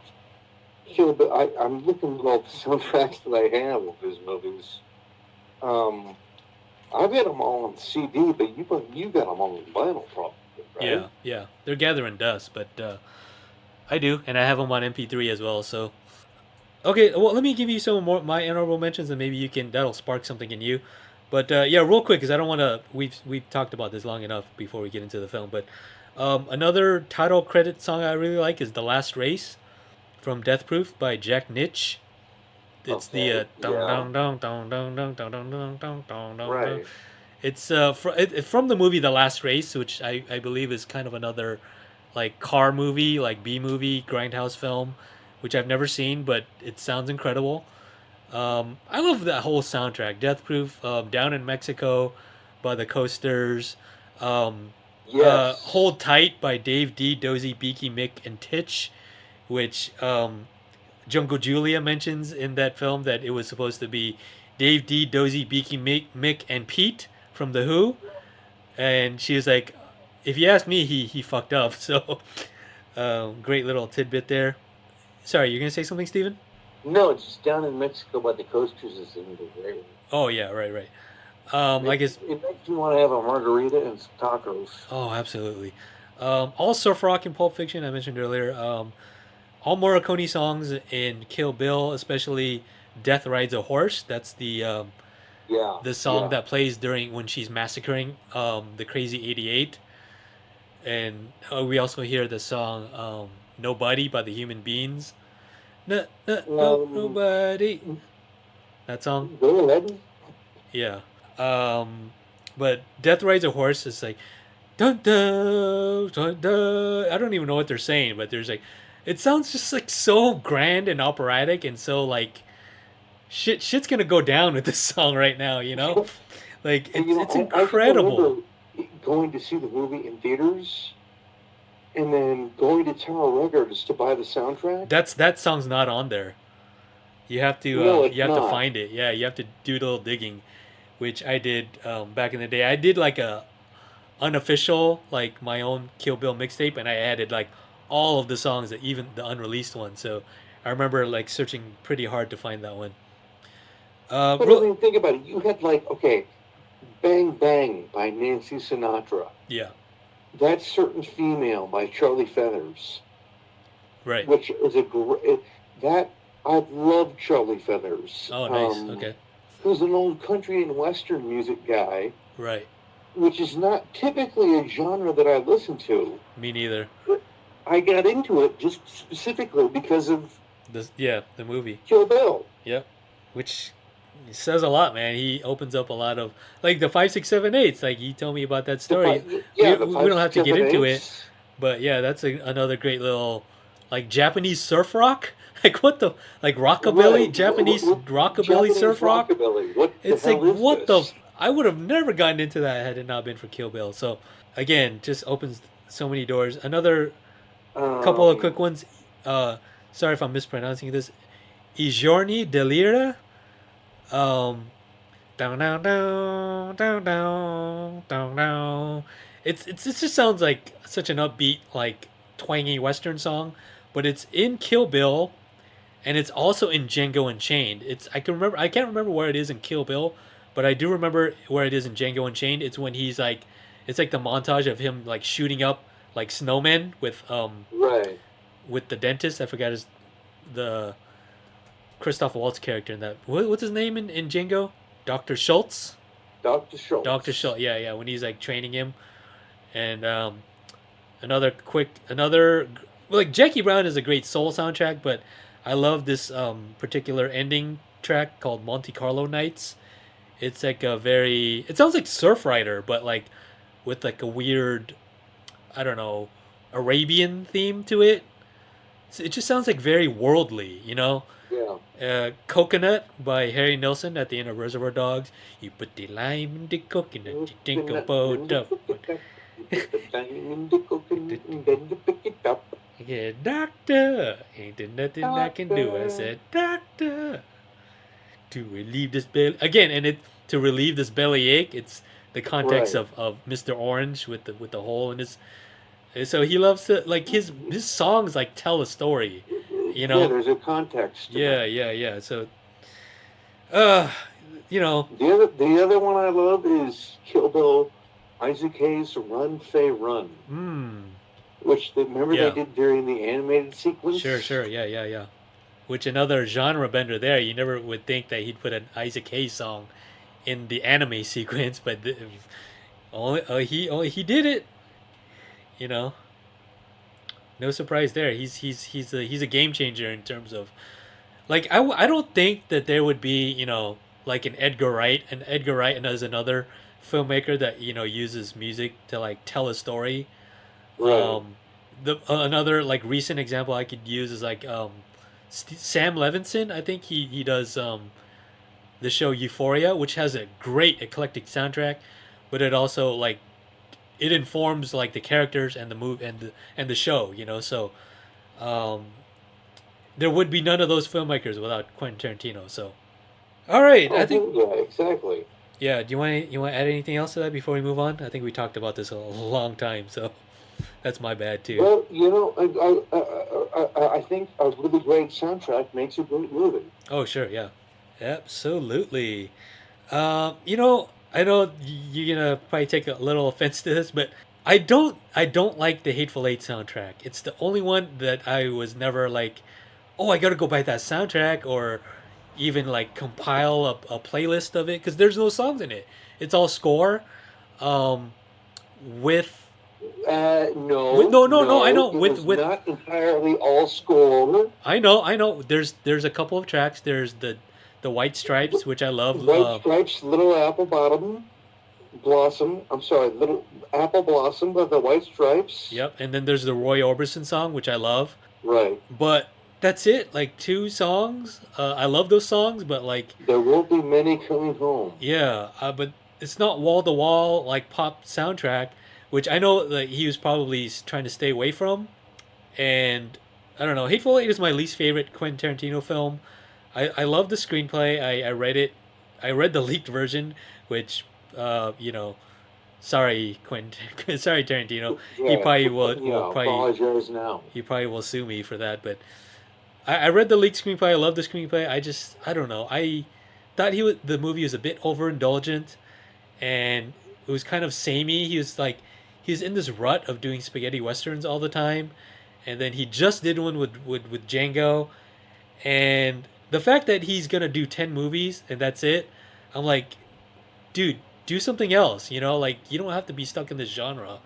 Kill Bill. I'm looking at all the soundtracks that I have of his movies. I've got them all on CD, but you got them all on vinyl, probably, right? Yeah. They're gathering dust, but I do, and I have them on MP3 as well. So okay, well, let me give you some more my honorable mentions, and maybe that'll spark something in you. But yeah, real quick, because I don't want to. We've talked about this long enough before we get into the film. But another title credit song I really like is "The Last Race" from Death Proof by Jack Nitch. It's Okay, the dong yeah. dong dong dong dong dong dong dong dong dong dong dong. Right. It's from the movie The Last Race, which I believe is kind of another like car movie, like B movie, grindhouse film, which I've never seen, but it sounds incredible. I love that whole soundtrack. Death Proof, Down in Mexico by the Coasters, Yes. Hold Tight by Dave D, Dozy, Beaky, Mick, and Titch, which Jungle Julia mentions in that film that it was supposed to be Dave D, Dozy, Beaky, Mick, and Pete from The Who. And she was like, if you ask me, he fucked up. So, great little tidbit there. Sorry, you're going to say something, Steven? No, it's just Down in Mexico by the Coasters is in the great one. Oh, yeah, right. I guess. It makes you want to have a margarita and some tacos. Oh, absolutely. All surf rock and Pulp Fiction I mentioned earlier. All Morricone songs in Kill Bill, especially "Death Rides a Horse." That's Yeah, the song yeah. that plays during when she's massacring the Crazy 88, and we also hear the song "Nobody" by the Human Beings. Um, Nobody. That song. Go ahead. Yeah. Um, but Death Rides a Horse is like, dun dun dun dun. I don't even know what they're saying, but there's like, it sounds just like so grand and operatic, and so like, shit's gonna go down with this song right now, you know? Like And, it's I can incredible. remember going to see the movie in theaters and then going to Tower Records to buy the soundtrack. That song's not on there. No, it's You have to not. find it. Yeah, you have to do a little digging, which I did back in the day. I did like a unofficial, like my own Kill Bill mixtape, and I added like all of the songs, that even the unreleased ones. So I remember like searching pretty hard to find that one. But I mean, think about it. You had okay, Bang Bang by Nancy Sinatra. Yeah, That Certain Female by Charlie Feathers, right. which is a great. That I love Charlie Feathers. Oh, nice. Okay, Who's an old country and western music guy, right. which is not typically a genre that I listen to. Me neither. I got into it just specifically because of The movie. Kill Bill. Yep. Which says a lot, man. He opens up a lot of like the 5, 6, 7, 8s. Like he told me about that story. The We five, don't have to six, get seven, into it, eights. but yeah, that's another great little like Japanese surf rock. Like what the like rockabilly, Right. Japanese rockabilly Japanese surf rock. rockabilly. What It's the like hell is what this? I would have never gotten into that had it not been for Kill Bill. So again, just opens so many doors. Another couple of quick ones. Sorry if I'm mispronouncing this. I giorni dell'ira. Um, down, down, down, down, down, down, down. It just sounds like such an upbeat, like twangy Western song, but it's in Kill Bill, and it's also in Django Unchained. I can't remember where it is in Kill Bill, but I do remember where it is in Django Unchained. It's when it's like the montage of him like shooting up like snowmen Right. with the dentist. I forgot the Christoph Waltz character in that. What's his name in Django? Dr. Schultz. Dr. Schultz. Dr. Schultz. Yeah, yeah. When he's like training him, and like Jackie Brown is a great soul soundtrack, but I love this particular ending track called Monte Carlo Nights. It's like it sounds like Surf Rider, but like with like a weird, I don't know, Arabian theme to it. So it just sounds like very worldly, you know. Yeah. Coconut by Harry Nilsson at the end of Reservoir Dogs. You put the lime in the coconut, you think about up. You put the lime in the coconut and then you pick it up. Yeah, doctor, ain't there nothing I can do? I said, doctor, to relieve this belly again, and it to relieve this belly ache. It's the context Right. of Mr. Orange with the hole in his. So he loves to like his songs like tell a story, you know. Yeah, there's a context to Yeah, that. yeah, yeah. So, uh, you know, The other one I love is Kill Bill, Isaac Hayes' Run Fay Run, which remember Yeah. they did during the animated sequence. sure, yeah, yeah, yeah. Which another genre bender there. You never would think that he'd put an Isaac Hayes song in the anime sequence, but he did it. You know, no surprise there. He's a game changer in terms of like I don't think that there would be like an Edgar Wright, and as another filmmaker that uses music to like tell a story. Right. The another like recent example I could use is like Sam Levinson. I think he does the show Euphoria, which has a great eclectic soundtrack, but it also like it informs like the characters and the move and the show. So um, there would be none of those filmmakers without Quentin Tarantino. So all right, I think Yeah, exactly. yeah. Do you want to add anything else to that before we move on? I think we talked about this a long time, so that's my bad too. Well, I think a really great soundtrack makes a great movie. Oh sure, yeah, absolutely. I know you're gonna probably take a little offense to this, but I don't like the Hateful Eight soundtrack. It's the only one that I was never like, oh, I gotta go buy that soundtrack or even like compile a playlist of it because there's no songs in it. It's all score, um, with no. I know It with was not entirely all score. I know. There's a couple of tracks. There's the White Stripes, which I love. White Stripes, Little Apple Blossom. I'm sorry, Little Apple Blossom by the White Stripes. Yep, and then there's the Roy Orbison song, which I love. Right. But that's it. Like 2 songs. I love those songs, but like There won't be many coming home. yeah. But it's not wall to wall like pop soundtrack, which I know that he was probably trying to stay away from. And I don't know. Hateful Eight is my least favorite Quentin Tarantino film. I love the screenplay. I read it. I read the leaked version, which sorry Quentin, sorry Tarantino. He Yeah, probably will probably apologize now. he probably will sue me for that. But I read the leaked screenplay. I love the screenplay. I don't know. I thought the movie was a bit overindulgent, and it was kind of samey. He was in this rut of doing spaghetti westerns all the time, and then he just did one with Django, and the fact that he's gonna do 10 movies and that's it, I'm like, dude, do something else. Like you don't have to be stuck in this genre,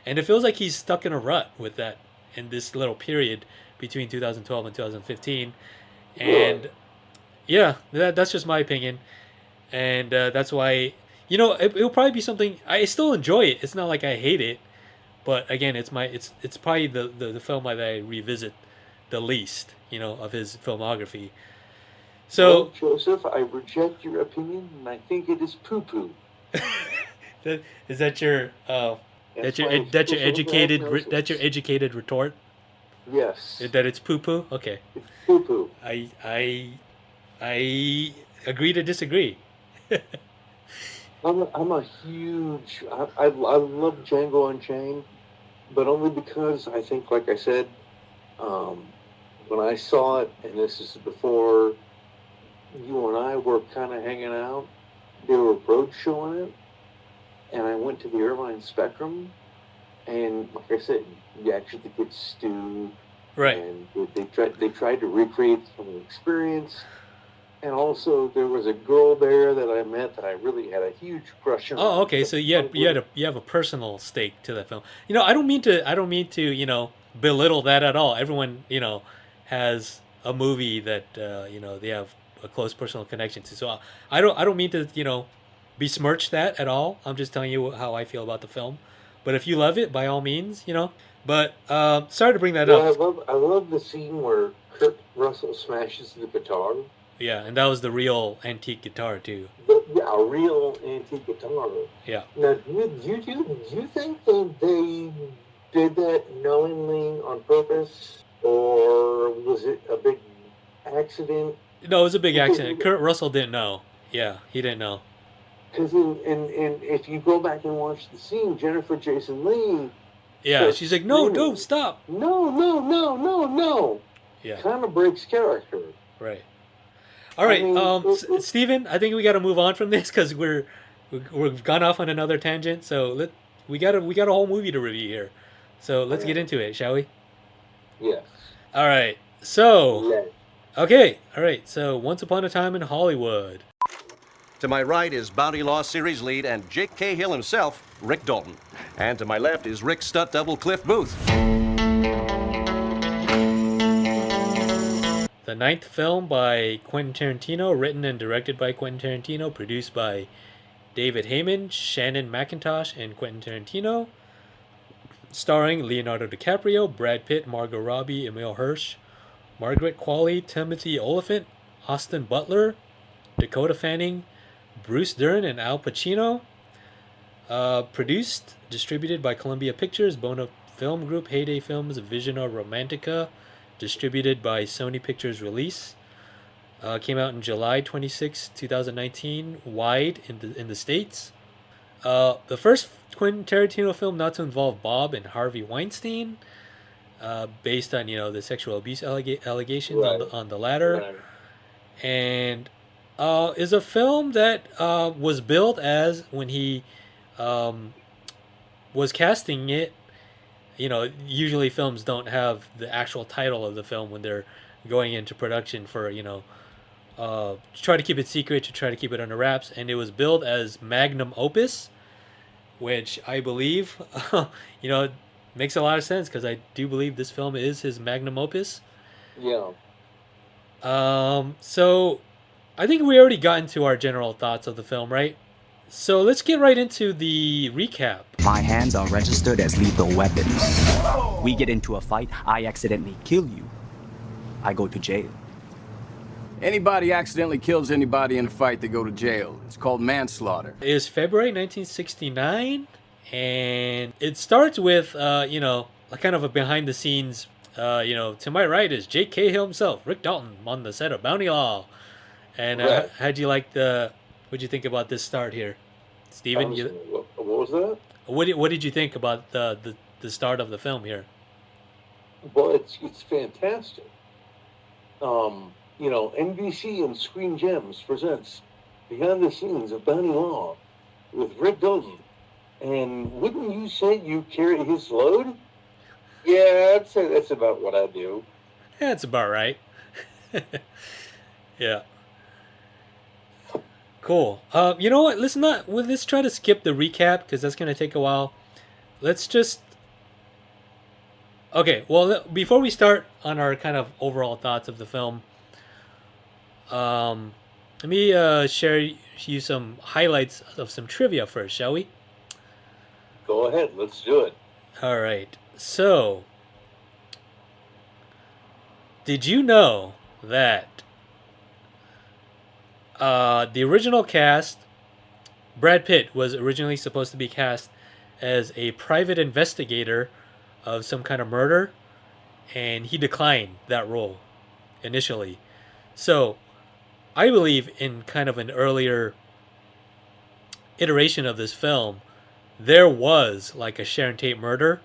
and it feels like he's stuck in a rut with that in this little period between 2012 and 2015, and yeah, that's just my opinion, and that's why it'll probably be something I still enjoy it. It's not like I hate it, but again, it's probably the film that I revisit the least, of his filmography. So Well, Joseph, I reject your opinion, and I think it is poo-poo. is that your That's my official educated diagnosis. that's your educated retort? Yes. That it's poo-poo? Okay. It's poo-poo. I agree to disagree. I'm a huge. I love Django Unchained, but only because I think, like I said, um, when I saw it, and this is before you and I were kind of hanging out, they were road showing it, and I went to the Irvine Spectrum, and like I said, you actually get Stu, Right. and they tried to recreate some of the experience. And also, there was a girl there that I met that I really had a huge crush on. Oh, okay. So you have a personal stake to that film. I don't mean to belittle that at all. Everyone has a movie that they have a close personal connection to. So I don't mean to besmirch that at all. I'm just telling you how I feel about the film. But if you love it, by all means. But sorry to bring that up. I love the scene where Kurt Russell smashes the guitar. Yeah, and that was the real antique guitar too. A real antique guitar. Yeah. Now, do you think they did that knowingly on purpose, or was it a big accident? No, it was a big accident. Kurt Russell didn't know. Yeah, he didn't know. Because if you go back and watch the scene, Jennifer Jason Leigh. Yeah, she's like, no, don't stop. No. Yeah. Kind of breaks character. Right. All right, Steven, I think we got to move on from this because we've gone off on another tangent. So we got a whole movie to review here. So let's get into it, shall we? Yes. All right. So Yes. okay. All right. So Once Upon a Time in Hollywood. To my right is Bounty Law series lead and Jake Cahill himself, Rick Dalton. And to my left is Rick's stunt double, Cliff Booth. The ninth film by Quentin Tarantino, written and directed by Quentin Tarantino, produced by David Heyman, Shannon McIntosh, and Quentin Tarantino. Starring Leonardo DiCaprio, Brad Pitt, Margot Robbie, Emile Hirsch, Margaret Qualley, Timothy Olyphant, Austin Butler, Dakota Fanning, Bruce Dern, and Al Pacino. Produced, distributed by Columbia Pictures, Bona Film Group, Heyday Films, Visiona Romantica. Distributed by Sony Pictures Release. Came out in July 26, 2019, wide in the States. The first Quentin Tarantino film not to involve Bob and Harvey Weinstein, based on the sexual abuse allegations Right. on the latter, Right. and is a film that was billed as, when he was casting it. Usually films don't have the actual title of the film when they're going into production for try to keep it secret, to try to keep it under wraps, and it was billed as magnum opus, which I believe makes a lot of sense because I do believe this film is his magnum opus. Yeah. So I think we already got into our general thoughts of the film, right? So let's get right into the recap. My hands are registered as lethal weapons. We get into a fight, I accidentally kill you. I go to jail. Anybody accidentally kills anybody in a fight, they go to jail. It's called manslaughter. It is February 1969, and it starts with, kind of a behind the scenes, to my right is Jake Cahill himself, Rick Dalton, on the set of Bounty Law. And Right. what'd you think about this start here? Steven, What was that? what did you think about the start of the film here? Well, it's fantastic. NBC and Screen Gems presents Behind the Scenes of Bounty Law with Rick Dalton. And wouldn't you say you carry his load? Yeah, I'd say that's about what I do. That's about right. Yeah. Cool. You know what? Let's try to skip the recap because that's gonna take a while. Let's just. Okay. Well, before we start on our kind of overall thoughts of the film, let me share you some highlights of some trivia first, shall we? Go ahead, let's do it. All right. So, did you know that the original cast, Brad Pitt was originally supposed to be cast as a private investigator of some kind of murder, and he declined that role initially. So I believe in kind of an earlier iteration of this film, there was like a Sharon Tate murder,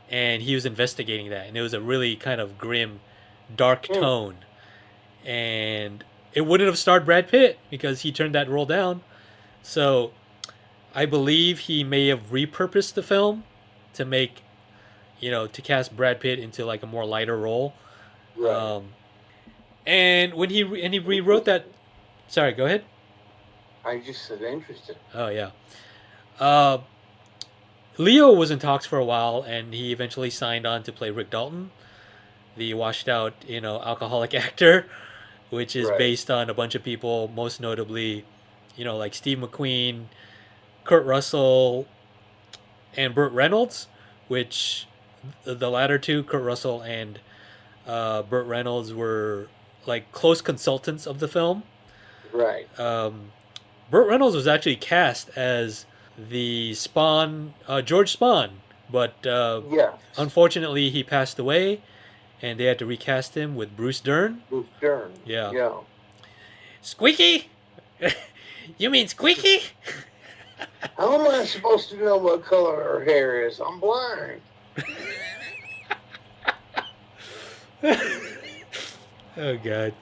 and he was investigating that, and it was a really kind of grim, dark tone, and it wouldn't have starred Brad Pitt because he turned that role down. So I believe he may have repurposed the film to make, to cast Brad Pitt into like a more lighter role. Right. And when he rewrote that, sorry, go ahead. I just said interesting. Oh yeah. Leo was in talks for a while, and he eventually signed on to play Rick Dalton, the washed out, alcoholic actor, which is Right. based on a bunch of people, most notably, like Steve McQueen, Kurt Russell, and Burt Reynolds, which the latter two, Kurt Russell and Burt Reynolds, were like close consultants of the film. Right. Burt Reynolds was actually cast as the Spawn, George Spawn, but Yeah. unfortunately he passed away, and they had to recast him with Bruce Dern. Bruce Dern. Yeah. Yeah. Squeaky? You mean Squeaky? How am I supposed to know what color her hair is? I'm blind. Oh God,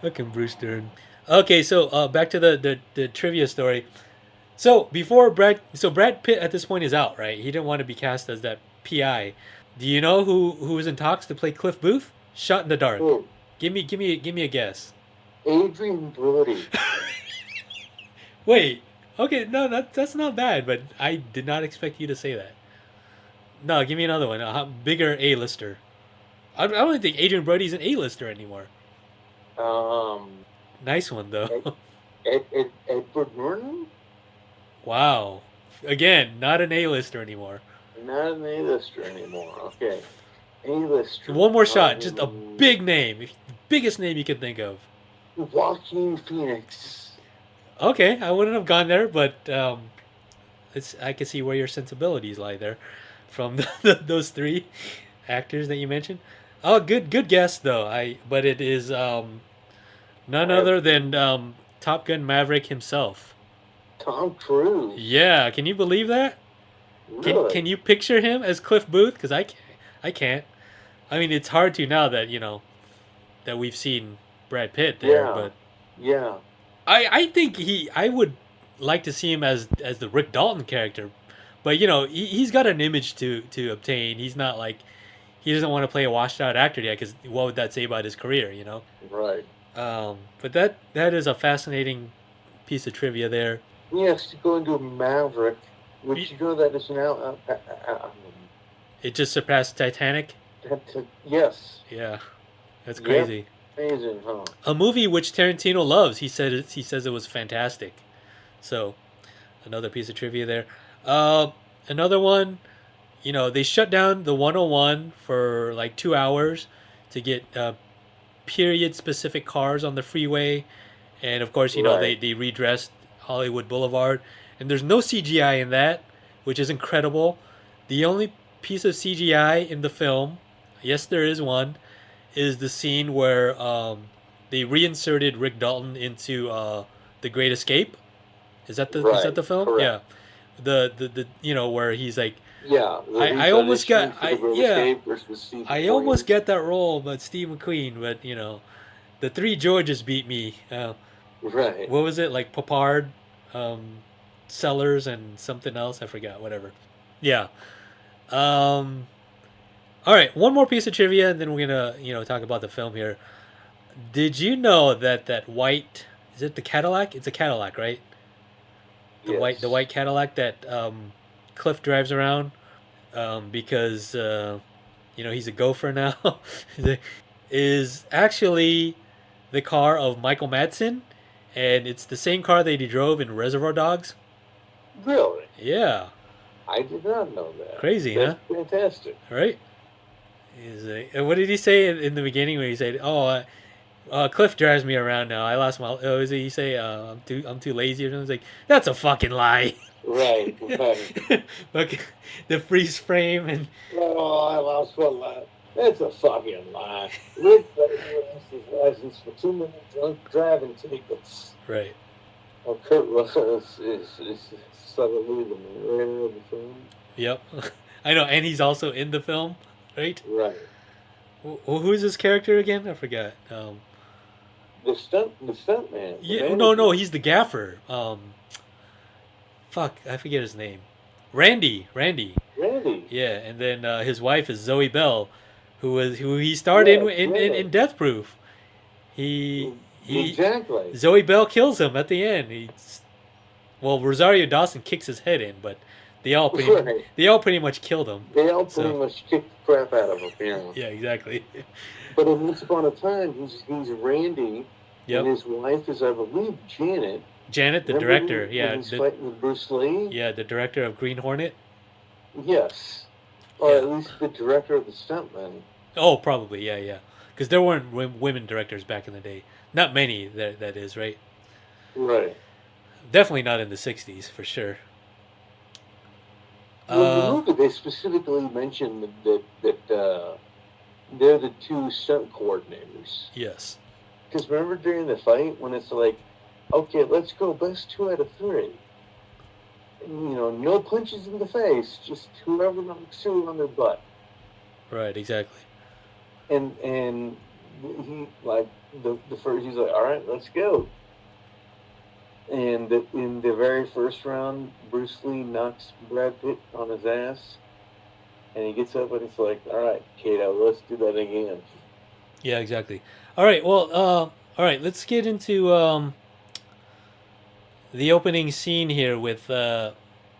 fucking Bruce Dern. Okay, so back to the trivia story. So Brad Pitt at this point is out, right? He didn't want to be cast as that PI. Do you know who was in talks to play Cliff Booth? Shot in the dark. Who? Give me a guess. Adrian Brody. Wait. Okay, no, that's not bad, but I did not expect you to say that. No, give me another one. A bigger A-lister. I don't even think Adrian Brody's an A-lister anymore. Nice one, though. Edward Norton? Wow. Again, not an A-lister anymore. Not an A-lister anymore. Okay. A-lister. One more shot. Just a big name. Biggest name you can think of. Joaquin Phoenix. Okay, I wouldn't have gone there, but I can see where your sensibilities lie there from those three actors that you mentioned. Oh, good guess, though. But it is none other than Top Gun Maverick himself. Tom Cruise. Yeah, can you believe that? Really? Can you picture him as Cliff Booth? Because I can't. I mean, it's hard to now that that we've seen Brad Pitt there, Yeah. but Yeah. I think I would like to see him as the Rick Dalton character, but he's got an image to obtain. He's not like, he doesn't want to play a washed out actor yet, because what would that say about his career? Right. But that is a fascinating piece of trivia there. Yes, to go into Maverick, which that is now. It just surpassed Titanic. Yes. Yeah, that's crazy. Yep. Amazing, huh? A movie which Tarantino loves. He says it was fantastic. So, another piece of trivia there. Another one. They shut down the 101 for like 2 hours to get period-specific cars on the freeway, and of course, Right. they redressed Hollywood Boulevard, and there's no CGI in that, which is incredible. The only piece of CGI in the film, yes, there is one, is the scene where they reinserted Rick Dalton into The Great Escape. Is that the film? Correct. Yeah. The where he's like, Yeah. I almost got I I almost get that role, but Steve McQueen, but the Three Georges beat me. Right. What was it, like Papard, Sellers, and something else? I forgot. Whatever. Yeah. All right, one more piece of trivia, and then we're gonna talk about the film here. Did you know that white, is it the Cadillac? It's a Cadillac, right? The white Cadillac that Cliff drives around because he's a gopher now is actually the car of Michael Madsen, and it's the same car that he drove in Reservoir Dogs. Really? Yeah. I did not know that. Crazy, That's fantastic. Right? What did he say in the beginning when he said, Cliff drives me around now. I lost my. Did he say I'm too lazy or something? It's like, that's a fucking lie. Right. Look, the freeze frame and Oh, I lost one line. That's a fucking lie. Rick lost his license for 2 minute drunk driving tickets. Right. Well, Kurt Russell is suddenly the narrator of the film. Yep. I know, and he's also in the film, right? Right. Who's his character again? I forgot. The stunt man. Yeah, no, he's the gaffer. Fuck, I forget his name. Randy. Randy. Yeah, and then his wife is Zoe Bell, who he starred in Death Proof. He exactly. Zoe Bell kills him at the end. Rosario Dawson kicks his head in, but they all pretty much killed him. They all pretty much kicked the crap out of him. Yeah. Yeah, exactly. But in Once Upon a Time, he's Randy, yep. And his wife is, I believe, Janet. Janet, the Remember director. he's fighting with Bruce Lee. Yeah, the director of Green Hornet. Yes. Or at least the director of the stuntman. Oh, probably, yeah. Because there weren't women directors back in the day. Not many, that is, right? Right. Definitely not in the 60s, for sure. Well, in the movie, they specifically mentioned that they're the two stunt coordinators. Yes. Because remember during the fight, when it's like, okay, let's go best 2 out of 3. And, no punches in the face, just whoever knocks who on their butt. Right, exactly. And he, like, the first, he's like, all right, let's go. And in the very first round, Bruce Lee knocks Brad Pitt on his ass. And he gets up and he's like, all right, Kato, let's do that again. Yeah, exactly. All right, well, let's get into the opening scene here with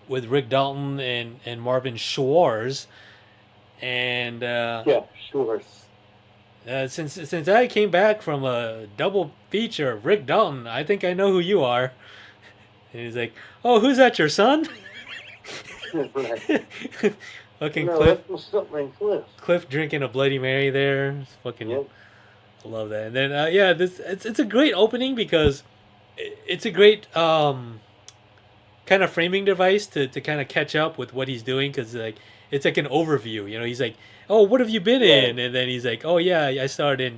Rick Dalton and Marvin Schwartz. And yeah, Schwartz. Since I came back from a double feature of Rick Dalton, I think I know who you are. And he's like, "Oh, who's that? Your son?" Fucking Cliff. Cliff drinking a Bloody Mary there. It's fucking, yep. I love that. And then it's a great opening because it's a great kind of framing device to kind of catch up with what he's doing, because it's like an overview. He's like, "Oh, what have you been in?" And then he's like, "Oh yeah, I starred in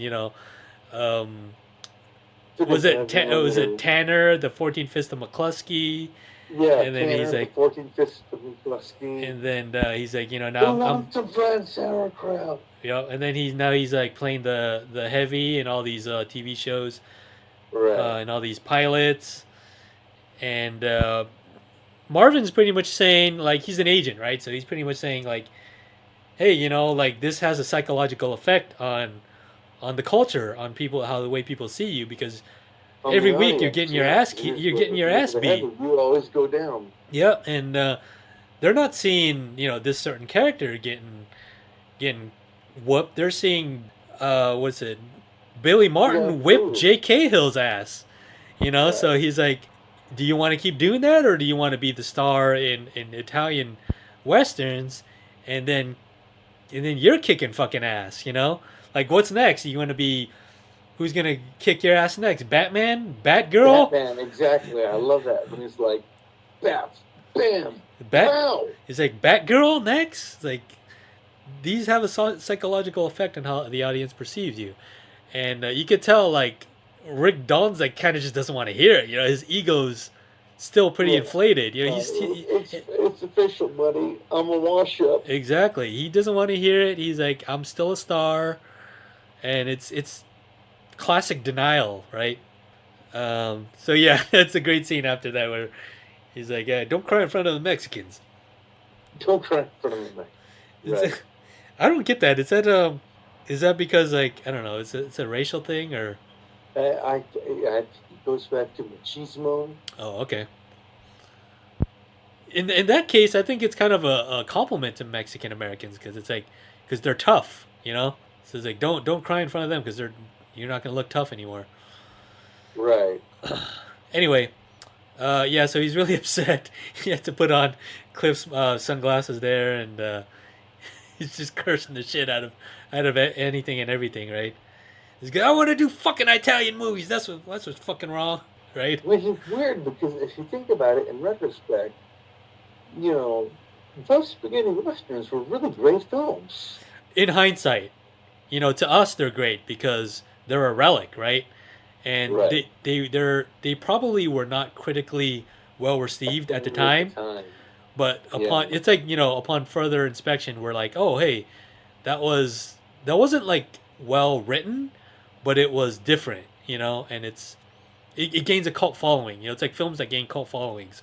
was it Tanner, the 14th Fist of McCluskey?" Yeah, and then Tanner, he's like, the 14th Fist of McCluskey. And then he's like, now I'm some fried sauerkraut. Yeah, and then he's like playing the heavy in all these TV shows, right? And all these pilots, and Marvin's pretty much saying, like, he's an agent, right? So he's pretty much saying, like, hey, like, this has a psychological effect on the culture, on people, how the way people see you, because every week you're getting your ass beat. You always go down. Yeah, and they're not seeing this certain character getting whooped. They're seeing Billy Martin whip J. Cahill's ass. Right. So he's like, do you want to keep doing that, or do you want to be the star in Italian westerns, and then you're kicking fucking ass? Like, what's next? You want to be, who's gonna kick your ass next? Batman? Batgirl? Batman, exactly. I love that when it's like, bat, bam, pow. It's like Batgirl next. It's like, these have a psychological effect on how the audience perceives you, and you could tell, like, Rick Dalton's like kind of just doesn't want to hear it. His ego's still pretty inflated. It's official, buddy. I'm a wash up. Exactly. He doesn't want to hear it. He's like, I'm still a star, and it's classic denial, right? So yeah, that's a great scene after that where he's like, don't cry in front of the Mexicans. Don't cry in front of the Mexicans. Right. I don't get that. Is that because, like, I don't know, it's a racial thing, or? I it goes back to machismo. Oh, okay. In that case, I think it's kind of a compliment to Mexican Americans, because they're tough, So it's like, don't cry in front of them, because you're not gonna look tough anymore. Right. Anyway, so he's really upset. He had to put on Cliff's sunglasses there, and he's just cursing the shit out of anything and everything, right? He's like, I want to do fucking Italian movies. That's what's fucking wrong, right? Which is weird, because if you think about it in retrospect, those spaghetti westerns were really great films. In hindsight, to us they're great because they're a relic, right? And Right. they probably were not critically well received at the time. But Yeah. upon it's like upon further inspection, we're like, oh hey, that wasn't like well written, but it was different, and it gains a cult following. It's like films that gain cult followings.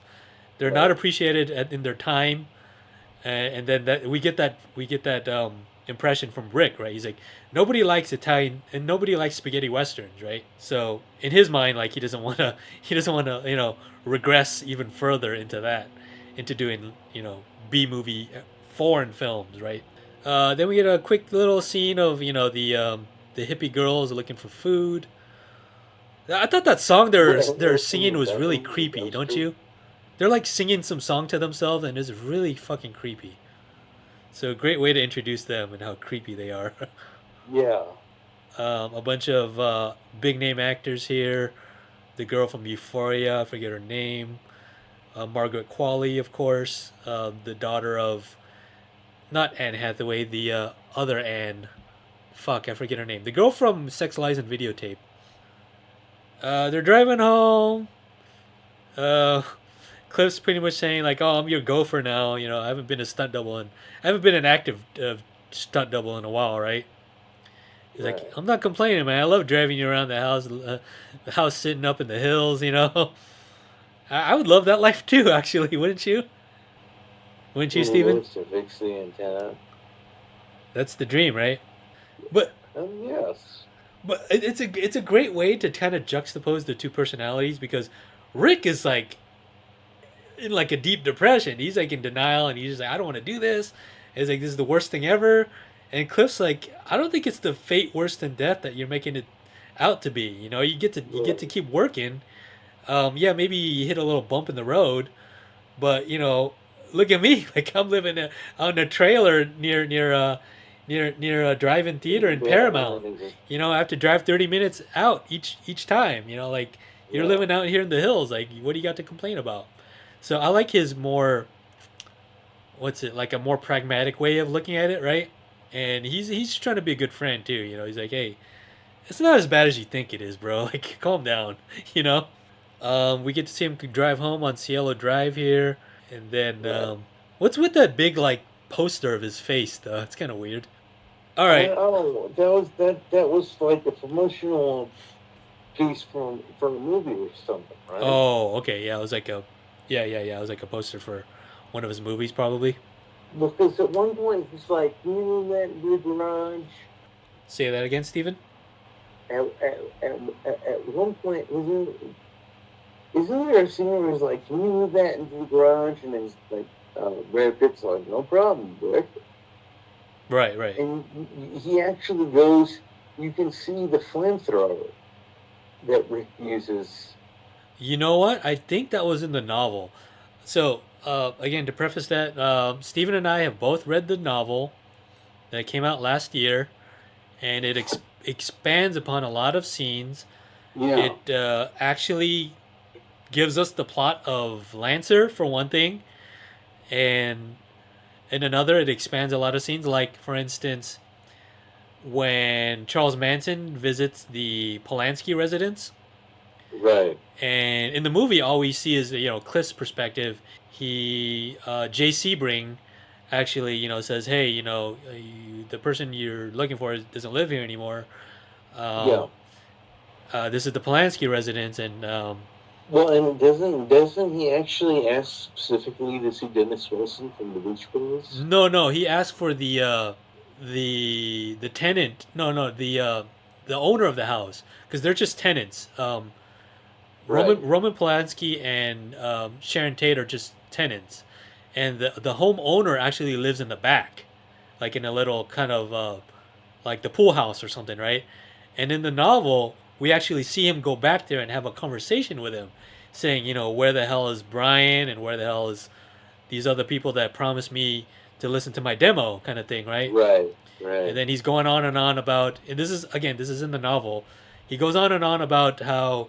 They're not Right. appreciated in their time, and then that we get that impression from Rick, right? He's like, nobody likes Italian and nobody likes spaghetti westerns, right? So in his mind, like he doesn't want to regress even further into that, into doing B movie foreign films, right? Then we get a quick little scene of the hippie girls looking for food. I thought that song they're singing was really creepy, don't you? They're like singing some song to themselves, and it's really fucking creepy. So a great way to introduce them and how creepy they are. Yeah. A bunch of big name actors here. The girl from Euphoria, I forget her name. Margaret Qualley, of course. The daughter of not Anne Hathaway, the other Anne. Fuck, I forget her name. The girl from Sex, Lies, and Videotape. They're driving home. Cliff's pretty much saying like, "Oh, I'm your gopher now. I haven't been a stunt double and I haven't been an active stunt double in a while, right?" He's Right. like, "I'm not complaining, man. I love driving you around the house sitting up in the hills. I would love that life too, actually, wouldn't you? Wouldn't you, Steven? To fix the antenna. That's the dream, right? But Yes. it's a great way to kind of juxtapose the two personalities because Rick is like in like a deep depression. He's like in denial and he's just like, I don't want to do this. It's like this is the worst thing ever. And Cliff's like, I don't think it's the fate worse than death that you're making it out to be. You get to keep working. Yeah, maybe you hit a little bump in the road, but look at me. Like I'm living on a trailer near a drive-in theater in Paramount. I have to drive 30 minutes out each time. Like you're living out here in the hills. Like what do you got to complain about? So I like his more, what's it, like a more pragmatic way of looking at it, right? And he's trying to be a good friend too. He's like, hey, it's not as bad as you think it is, bro. Like calm down. We get to see him drive home on Cielo Drive here, and then what's with that big like poster of his face though? It's kind of weird. All right. I don't know. That was like a promotional piece from a movie or something, right? Oh, okay. Yeah, it was like it was like a poster for one of his movies, probably. Because at one point he's like, "You know that big garage." Say that again, Steven? At one point, isn't there a scene where he's like, "Can you move that into the garage?" And then like, Brad Pitt's like, "No problem, Rick." Right. And he actually goes. You can see the flamethrower that Rick uses. You know what? I think that was in the novel. So, again, to preface that, Steven and I have both read the novel that came out last year, and it expands upon a lot of scenes. Yeah. It actually gives us the plot of Lancer, for one thing, and in another, it expands a lot of scenes. Like, for instance, when Charles Manson visits the Polanski residence. Right. And in the movie, all we see is Cliff's perspective. Jay Sebring actually says, "Hey, the person you're looking for doesn't live here anymore. This is the Polanski residence." And well, and doesn't he actually ask specifically to see Dennis Wilson from the Beach Boys? No, he asked for the tenant. No, the owner of the house, because they're just tenants. Roman Polanski and Sharon Tate are just tenants, and the home owner actually lives in the back, like in a little kind of like the pool house or something, right? And in the novel, we actually see him go back there and have a conversation with him, saying, where the hell is Brian and where the hell is these other people that promised me to listen to my demo, kind of thing, right? Right. And then he's going on and on about, and this is in the novel. He goes on and on about how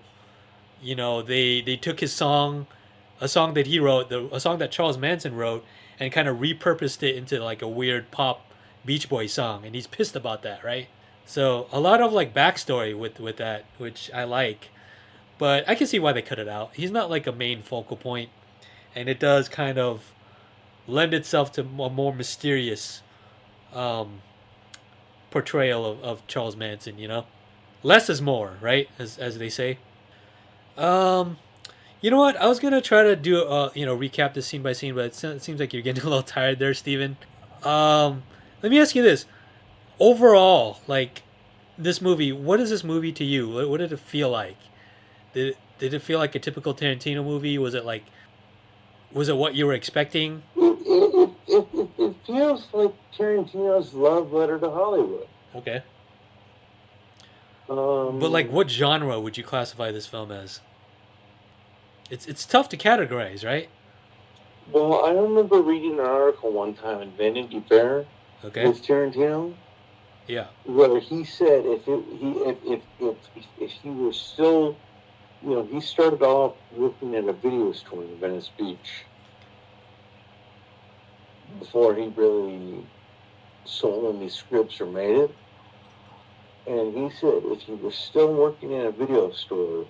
they took his song, a song that he wrote, a song that Charles Manson wrote, and kind of repurposed it into like a weird pop Beach Boy song, and he's pissed about that, right? So a lot of like backstory with that, which I like, but I can see why they cut it out. He's not like a main focal point, and it does kind of lend itself to a more mysterious um, portrayal of Charles Manson. You know, less is more, right? As they say. Um, you know what? I was gonna try to do recap this scene by scene, but it seems like you're getting a little tired there, Steven. Let me ask you this: overall, like this movie, what is this movie to you? What did it feel like? Did it feel like a typical Tarantino movie? Was it what you were expecting? It feels like Tarantino's love letter to Hollywood. Okay. But like, what genre would you classify this film as? It's tough to categorize, right? Well, I remember reading an article one time in Vanity Fair Okay. with Tarantino, Yeah. where he said if he was still, he started off working at a video store in Venice Beach before he really sold any scripts or made it. And he said if he was still working in a video store,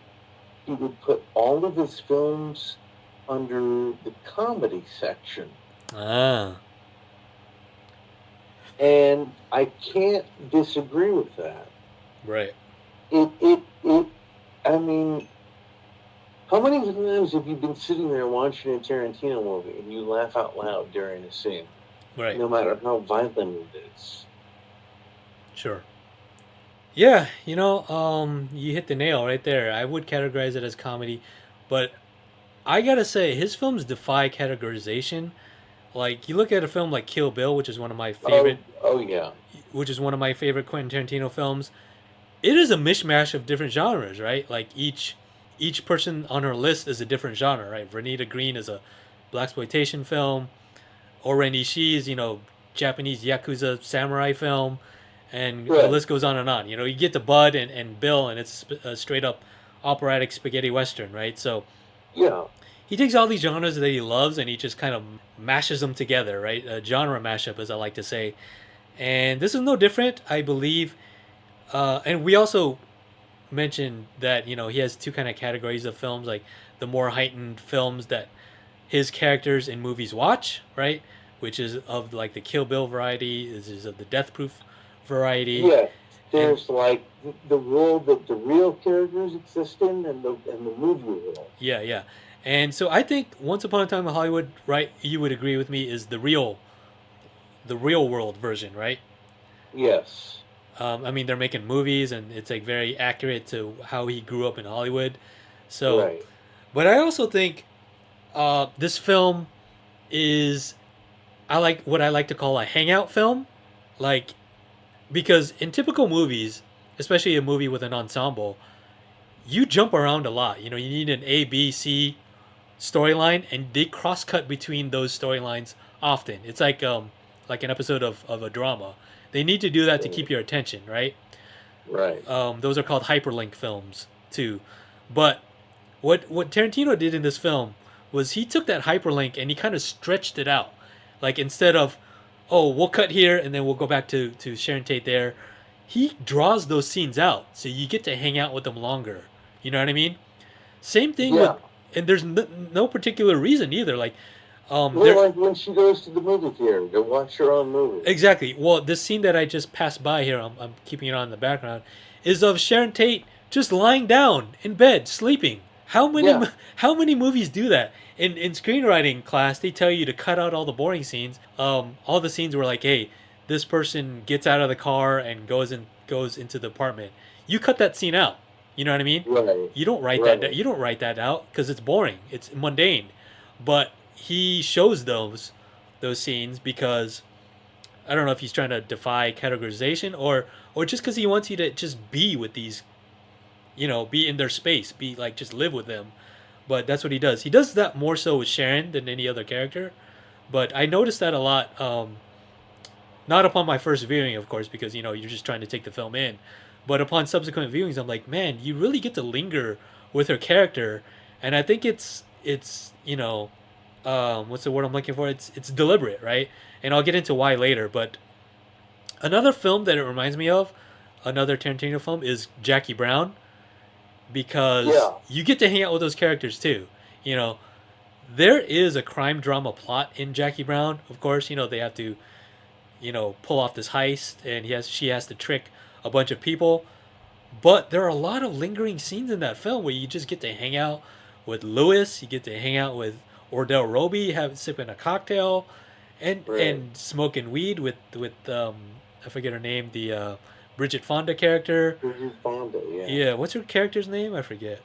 he would put all of his films under the comedy section. Ah. And I can't disagree with that. Right. I mean, how many times have you been sitting there watching a Tarantino movie and you laugh out loud during a scene? Right. No matter how violent it is. Sure. Yeah, you hit the nail right there. I would categorize it as comedy, but I gotta say, his films defy categorization. Like, you look at a film like Kill Bill, which is one of my favorite, Oh yeah. which is one of my favorite Quentin Tarantino films. It is a mishmash of different genres, right? Like each person on her list is a different genre, right? Vernita Green is a blaxploitation film. Oren Ishii is, Japanese Yakuza samurai film. And Right. the list goes on and on. You get to Bud and Bill, and it's a straight up operatic spaghetti western, right? So Yeah. he takes all these genres that he loves and he just kind of mashes them together, right? A genre mashup, as I like to say. And this is no different, I believe. And we also mentioned that, he has two kind of categories of films, like the more heightened films that his characters in movies watch, right? Which is of like the Kill Bill variety, is of the Death Proof variety. Yeah. There's like the world that the real characters exist in and the movie world. Yeah, yeah. And so I think Once Upon a Time in Hollywood, right, you would agree with me, is the real world version, right? Yes. I mean, they're making movies and it's like very accurate to how he grew up in Hollywood. So, Right. but I also think this film is I like to call a hangout film, like, because in typical movies, especially a movie with an ensemble, you jump around a lot. You need an A, B, C storyline, and they cross cut between those storylines often. It's like an episode of a drama. They need to do that to keep your attention, right? Right. Those are called hyperlink films too. But what Tarantino did in this film was he took that hyperlink and he kind of stretched it out. Like, instead of, oh, we'll cut here and then we'll go back to Sharon Tate there, he draws those scenes out so you get to hang out with them longer. You know what I mean? Same thing with, and there's no particular reason either. Like, like when she goes to the movie theater to watch her own movie. Exactly. Well, this scene that I just passed by here, I'm keeping it on in the background, is of Sharon Tate just lying down in bed sleeping. How many movies do that? In screenwriting class, they tell you to cut out all the boring scenes. All the scenes were like, hey, this person gets out of the car and goes into the apartment. You cut that scene out. You know what I mean? Right. You don't write that. You don't write that out because it's boring. It's mundane. But he shows those scenes because I don't know if he's trying to defy categorization or just because he wants you to just be with these, be in their space, be like, just live with them. But that's what he does. He does that more so with Sharon than any other character. But I noticed that a lot. Not upon my first viewing, of course, because you're just trying to take the film in. But upon subsequent viewings, I'm like, man, you really get to linger with her character, and I think it's what's the word I'm looking for? It's deliberate, right? And I'll get into why later. But another film that it reminds me of, another Tarantino film, is Jackie Brown, because Yeah. you get to hang out with those characters too. You know, there is a crime drama plot in Jackie Brown. Of course, you know they have to, you know, pull off this heist, and she has to trick a bunch of people. But there are a lot of lingering scenes in that film where you just get to hang out with Lewis, you get to hang out with Ordell Roby, sipping a cocktail, and Right. and smoking weed with I forget her name, the Bridget Fonda character. Bridget Fonda, yeah. Yeah, what's her character's name? I forget.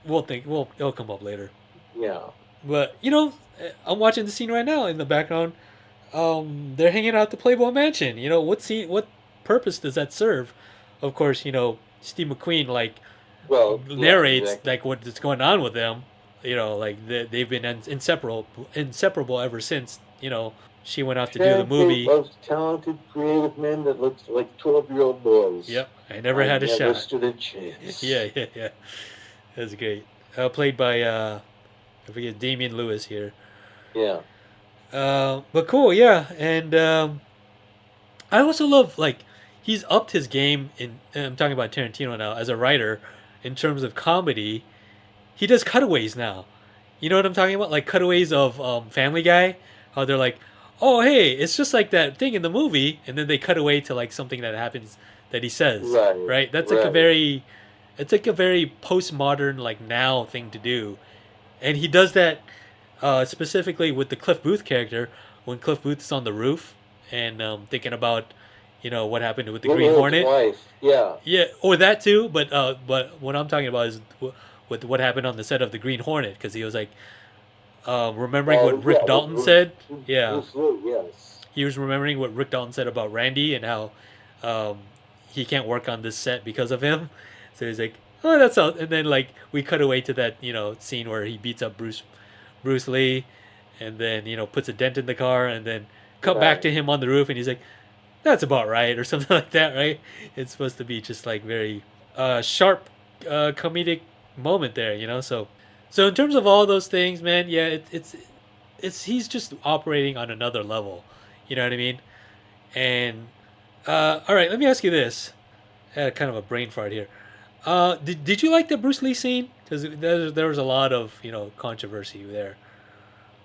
It'll come up later. Yeah. But you know, I'm watching the scene right now in the background. They're hanging out at the Playboy Mansion. You know, what purpose does that serve? Of course, you know, Steve McQueen Well, narrates exactly. like what's going on with them. You know, like they've been inseparable ever since. You know, she went out to do the Talented, movie. Loves talented, creative men that looks like 12-year-old boys. Yep, I never had a never shot. stood a chance. Yeah. That's great. Played by I forget, Damian Lewis here. Yeah. But cool, yeah. And I also love, like, he's upped his game in. I'm talking about Tarantino now as a writer in terms of comedy. He does cutaways now. You know what I'm talking about? Like cutaways of Family Guy. How they're like, oh hey, it's just like that thing in the movie, and then they cut away to like something that happens that he says. Right. That's like right. it's like a very postmodern, like, now thing to do, and he does that specifically with the Cliff Booth character when Cliff Booth is on the roof and thinking about, you know, what happened with the With Green his Hornet. wife, yeah. Yeah, or that too. But what I'm talking about is with what happened on the set of the Green Hornet, because he was like remembering what Rick yeah, Dalton Bruce- said. Yeah, Bruce Lee, yes. he was remembering what Rick Dalton said about Randy and how he can't work on this set because of him. So he's like, oh, that's all. And then like we cut away to that, you know, scene where he beats up Bruce Lee, and then, you know, puts a dent in the car, and then cut back Right. to him on the roof, and he's like, that's about right, or something like that, right? It's supposed to be just like very sharp comedic moment there, you know. So in terms of all those things, man, yeah, it's he's just operating on another level. You know what I mean? And all right, let me ask you this. I had kind of a brain fart here. Did you like the Bruce Lee scene? Because there was a lot of, you know, controversy there.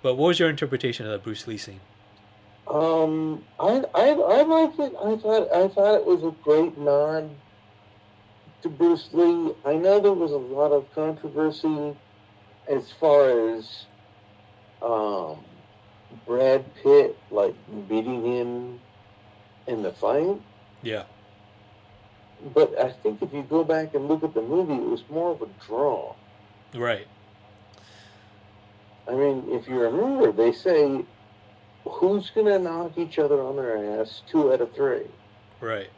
But what was your interpretation of the Bruce Lee scene? I liked it. I thought it was a great nod to Bruce Lee. I know there was a lot of controversy as far as Brad Pitt like beating him in the fight. Yeah. But I think if you go back and look at the movie, it was more of a draw. Right. I mean, if you remember, they say, who's going to knock each other on their ass 2 out of 3? Right.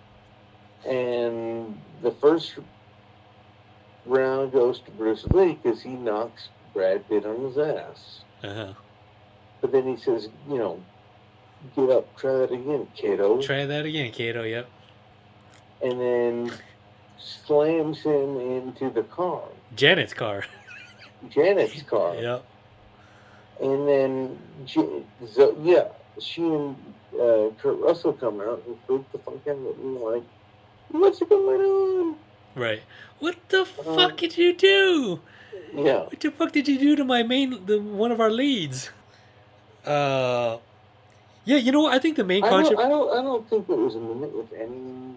And the first round goes to Bruce Lee because he knocks Brad Pitt on his ass. Uh-huh. But then he says, you know, get up, try that again, kiddo. Try that again, Kato. Yep. And then slams him into the car, Janet's car. Janet's car. Yep. And then, she and Kurt Russell come out and freak the fuck out of me, like, what's going on? Right. What the fuck did you do? Yeah. What the fuck did you do to one of our leads? Yeah, you know what? I think the main I controversy... don't think it was with any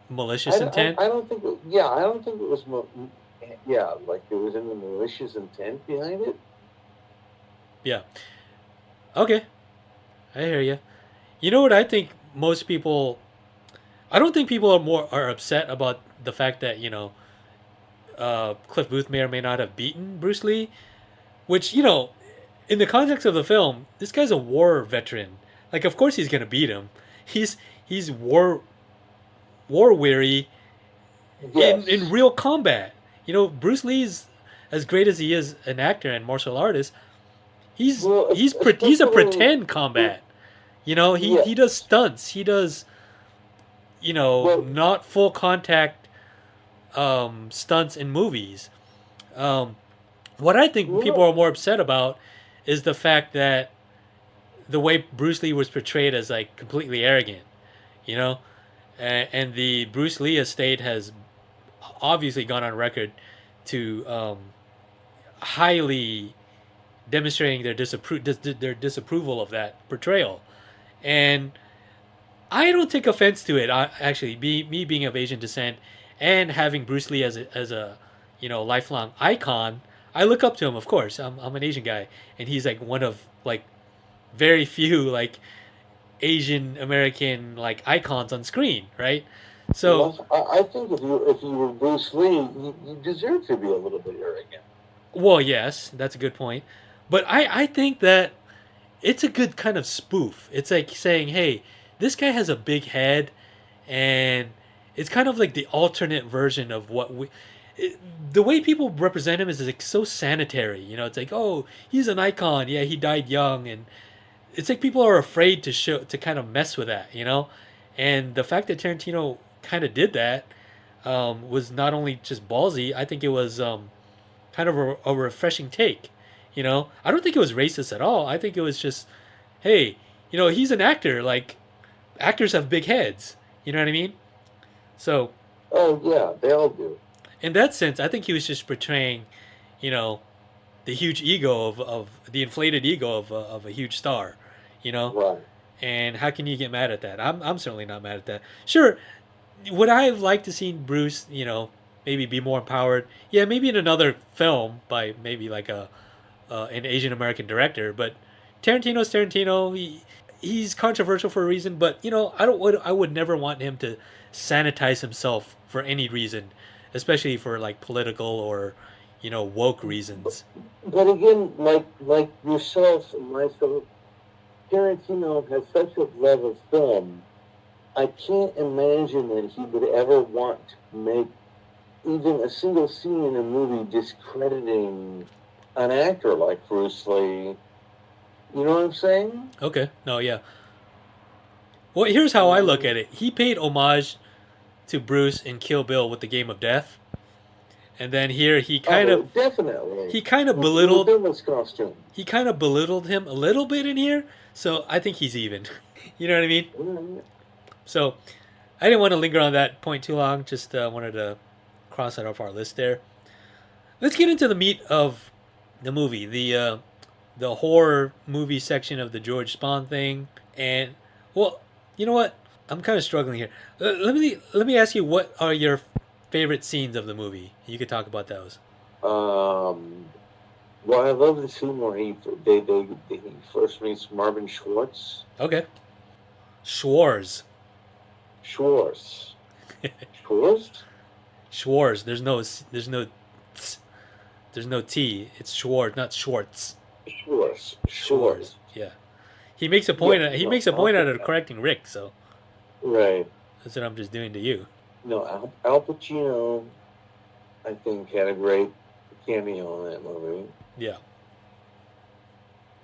Malicious intent? I don't think it was like there was any malicious intent behind it. Yeah. Okay. I hear you. You know what I think most people... I don't think people are upset about the fact that, you know, Cliff Booth may or may not have beaten Bruce Lee, which, you know, in the context of the film, this guy's a war veteran. Like, of course he's going to beat him. He's war weary Yes. in real combat. You know, Bruce Lee's, as great as he is an actor and martial artist, he's a especially- pretend combat. You know, he does stunts. He does, you know, Well- not full contact stunts in movies. What I think people are more upset about is the fact that the way Bruce Lee was portrayed as like completely arrogant, you know, and the Bruce Lee estate has obviously gone on record to highly demonstrating their disapproval of that portrayal, and I don't take offense to it. Actually, me being of Asian descent and having Bruce Lee as a lifelong icon, I look up to him. Of course, I'm an Asian guy, and he's like one of like very few like Asian American like icons on screen, right? So, Well, I think if you were Bruce Lee, you deserve to be a little bit arrogant. well, yes, that's a good point, but I think that it's a good kind of spoof. It's like saying, hey, this guy has a big head, and it's kind of like the alternate version of what the way people represent him is like so sanitary. You know, it's like, oh, he's an icon. Yeah, he died young, and it's like people are afraid to kind of mess with that. You know, and the fact that Tarantino kind of did that was not only just ballsy. I think it was kind of a refreshing take. You know, I don't think it was racist at all. I think it was just, hey, he's an actor. Like, actors have big heads. You know what I mean? So, Oh yeah, they all do. in that sense, I think he was just portraying, you know, the huge ego of the inflated ego of a huge star. You know, Right. and how can you get mad at that? I'm certainly not mad at that. Sure, would I have liked to seen Bruce, maybe be more empowered? Yeah, maybe in another film by maybe like an Asian American director. But Tarantino's Tarantino. He's controversial for a reason. But I would never want him to sanitize himself for any reason, especially for like political or woke reasons. But again, like yourself and myself, Tarantino has such a love of film. I can't imagine that he would ever want to make even a single scene in a movie discrediting an actor like Bruce Lee. You know what I'm saying? Okay. No, yeah. Well, here's how I look at it. He paid homage to Bruce in Kill Bill with the Game of Death, and then here he kind of definitely belittled with his costume. he kind of belittled him a little bit in here. So I think he's even. You know what I mean? Mm, So I didn't want to linger on that point too long. Just wanted to cross that off our list there. Let's get into the meat of the movie. The horror movie section of the George Spahn thing. And well, you know what? I'm kind of struggling here. Let me ask you, what are your favorite scenes of the movie? You could talk about those. Well, I love the scene where he first meets Marvin Schwartz. Okay. Schwarz. Schwartz. Schwartz? Schwarz. There's no T. It's Schwarz, not Schwartz. Schwartz. Schwarz. Yeah. He makes a point. Yeah, He no, makes a point I'll out take of that. correcting Rick. So Right. that's what I'm just doing to you. No, Al Pacino, I think, had a great cameo in that movie. Yeah.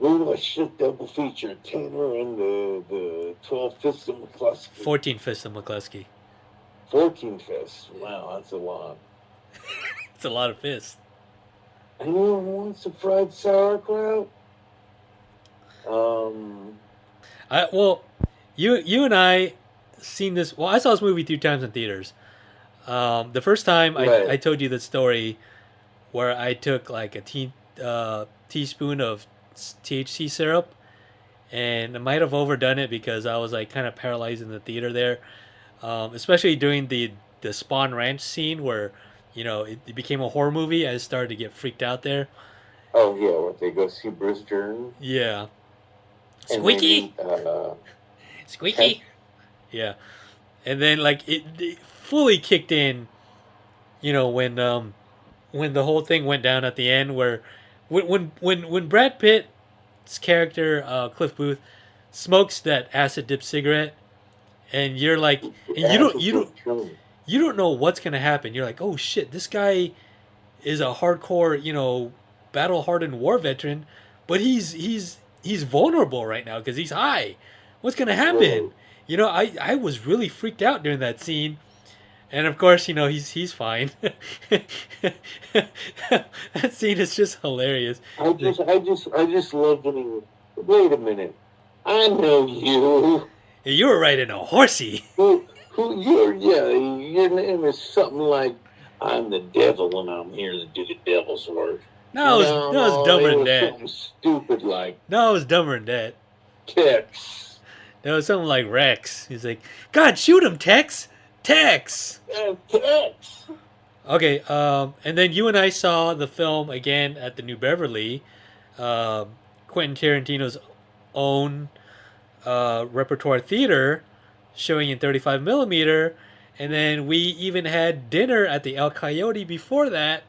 Ooh, I should double feature Tanner and the 12 Fists of McCluskey. 14 Fists of McCluskey. 14 Fists. Wow, that's a lot. It's a lot of fists. Anyone wants some fried sauerkraut? Well, you and I seen this. Well, I saw this movie 3 times in theaters. The first time Right. I told you the story where I took like a teaspoon of THC syrup, and I might have overdone it because I was like kind of paralyzed in the theater there, especially during the Spawn Ranch scene where it became a horror movie. I started to get freaked out there. Oh, yeah, where they go see Bruce Dern. Yeah. And Squeaky. then, Squeaky. Yeah, and then like it fully kicked in, when the whole thing went down at the end, where when Brad Pitt's character Cliff Booth smokes that acid dip cigarette, and you're like, and you don't know what's gonna happen. You're like, oh shit, this guy is a hardcore, battle hardened war veteran, but he's vulnerable right now because he's high. What's gonna happen? Right. I was really freaked out during that scene. And of course, you know, he's fine. That scene is just hilarious. I just love when he. Wait a minute. I know you. You were riding a horsey. Your name is something like, I'm the devil and I'm here to do the devil's work. No, it was dumber than that. Something stupid like No, it was dumber than that. Tex. There was something like Rex. He's like, God, shoot him, Tex! Tex! Tex. Okay, and then you and I saw the film again at the New Beverly, Quentin Tarantino's own repertoire theater, showing in 35 millimeter, and then we even had dinner at the El Coyote before that.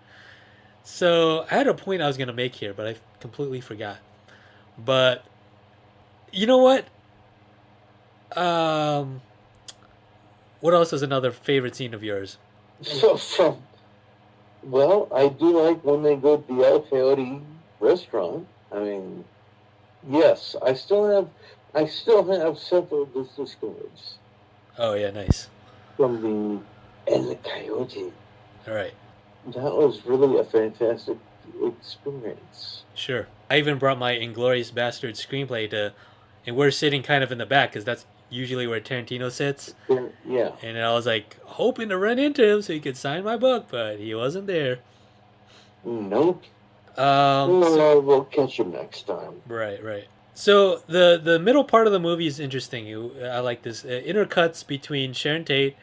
So I had a point I was gonna make here, but I completely forgot. But you know what? What else is another favorite scene of yours? Well, I do like when they go to the El Coyote restaurant. I mean, yes, I still have several business cards Oh yeah, nice. from the El Coyote. All right, That was really a fantastic experience. sure. I even brought my Inglorious Bastards screenplay to, and we're sitting kind of in the back because that's usually where Tarantino sits. Yeah. And I was like hoping to run into him so he could sign my book, but he wasn't there. Nope. We'll catch him next time. Right. So the middle part of the movie is interesting. I like this intercuts between Sharon Tate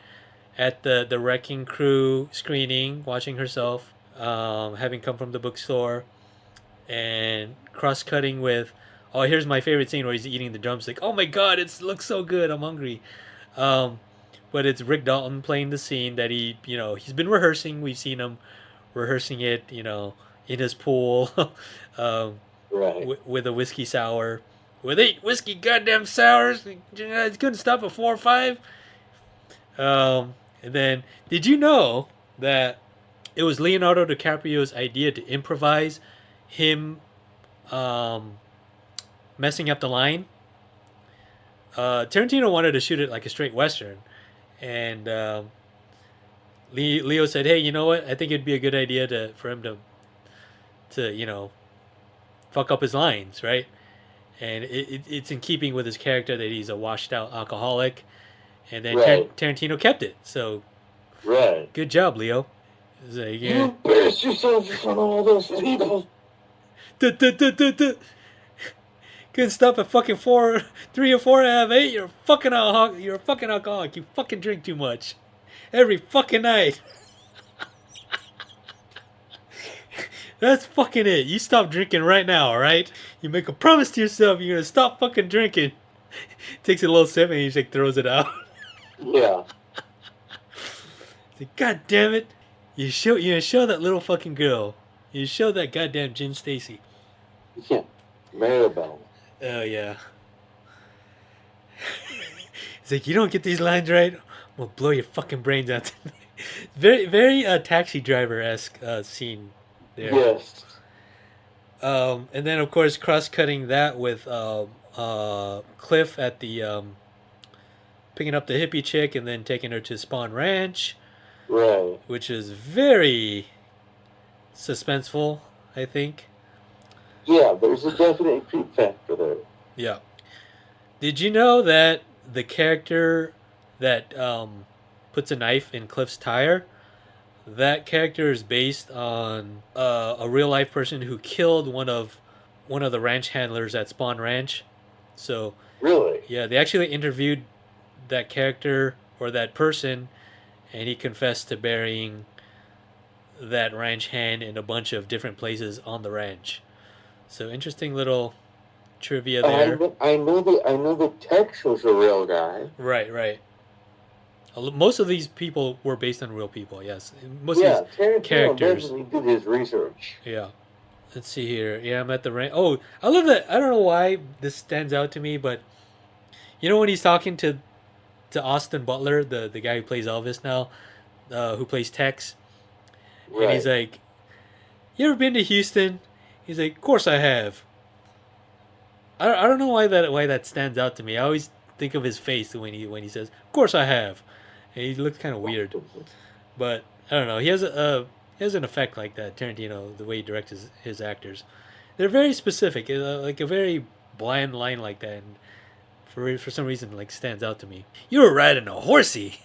at the Wrecking Crew screening, watching herself, having come from the bookstore, and cross-cutting with, oh, here's my favorite scene where he's eating the drumstick. Oh my God, it looks so good. I'm hungry. But it's Rick Dalton playing the scene that he's been rehearsing. We've seen him rehearsing it, in his pool, Right. with a whiskey sour. With 8 whiskey goddamn sours, it's couldn't stop at 4 or 5. And then, did you know that it was Leonardo DiCaprio's idea to improvise him messing up the line? Tarantino wanted to shoot it like a straight Western. And Leo said, hey, you know what? I think it'd be a good idea for him to fuck up his lines, right? And it's in keeping with his character that he's a washed out alcoholic. And then Right. Tarantino kept it. So Right. good job, Leo. It's like, yeah. You embarrassed yourself in front of all those people. Couldn't stop at fucking 3 or 4 out of 8. You're a fucking alcoholic. You're a fucking alcoholic. You fucking drink too much every fucking night. That's fucking it. You stop drinking right now, alright? You make a promise to yourself you're gonna stop fucking drinking. Takes a little sip and he just like throws it out. Yeah. It's like, God damn it. You show that little fucking girl. You show that goddamn Jen Stacy. Yeah. Maribel. Oh yeah. It's like, you don't get these lines right, I'm gonna blow your fucking brains out tonight. Very, very Taxi Driver-esque scene there. Yes. And then of course cross-cutting that with Cliff at the picking up the hippie chick and then taking her to Spawn Ranch, Right. which is very suspenseful, I think. Yeah, there's a definite creep factor there. Yeah. Did you know that the character that puts a knife in Cliff's tire, that character is based on a real life person who killed one of the ranch handlers at Spawn Ranch? So Really? yeah, they actually interviewed that character or that person, and he confessed to burying that ranch hand in a bunch of different places on the ranch. So interesting little trivia there. I know the Tex was a real guy. Right. Most of these people were based on real people, yes. Most Yeah, of these Tarantino characters. definitely did his research. Yeah. Let's see here. Yeah, I'm at the ranch. Oh, I love that. I don't know why this stands out to me, but you know when he's talking to Austin Butler, the guy who plays Elvis now, who plays Tex, Right. and he's like, "You ever been to Houston?" He's like, "Of course I have." I don't know why that stands out to me. I always think of his face when he says, "Of course I have," He looks kind of weird, but I don't know. He has an effect like that. Tarantino, the way he directs his actors, they're very specific. Like a very bland line like that, and for some reason like stands out to me. You were riding a horsey.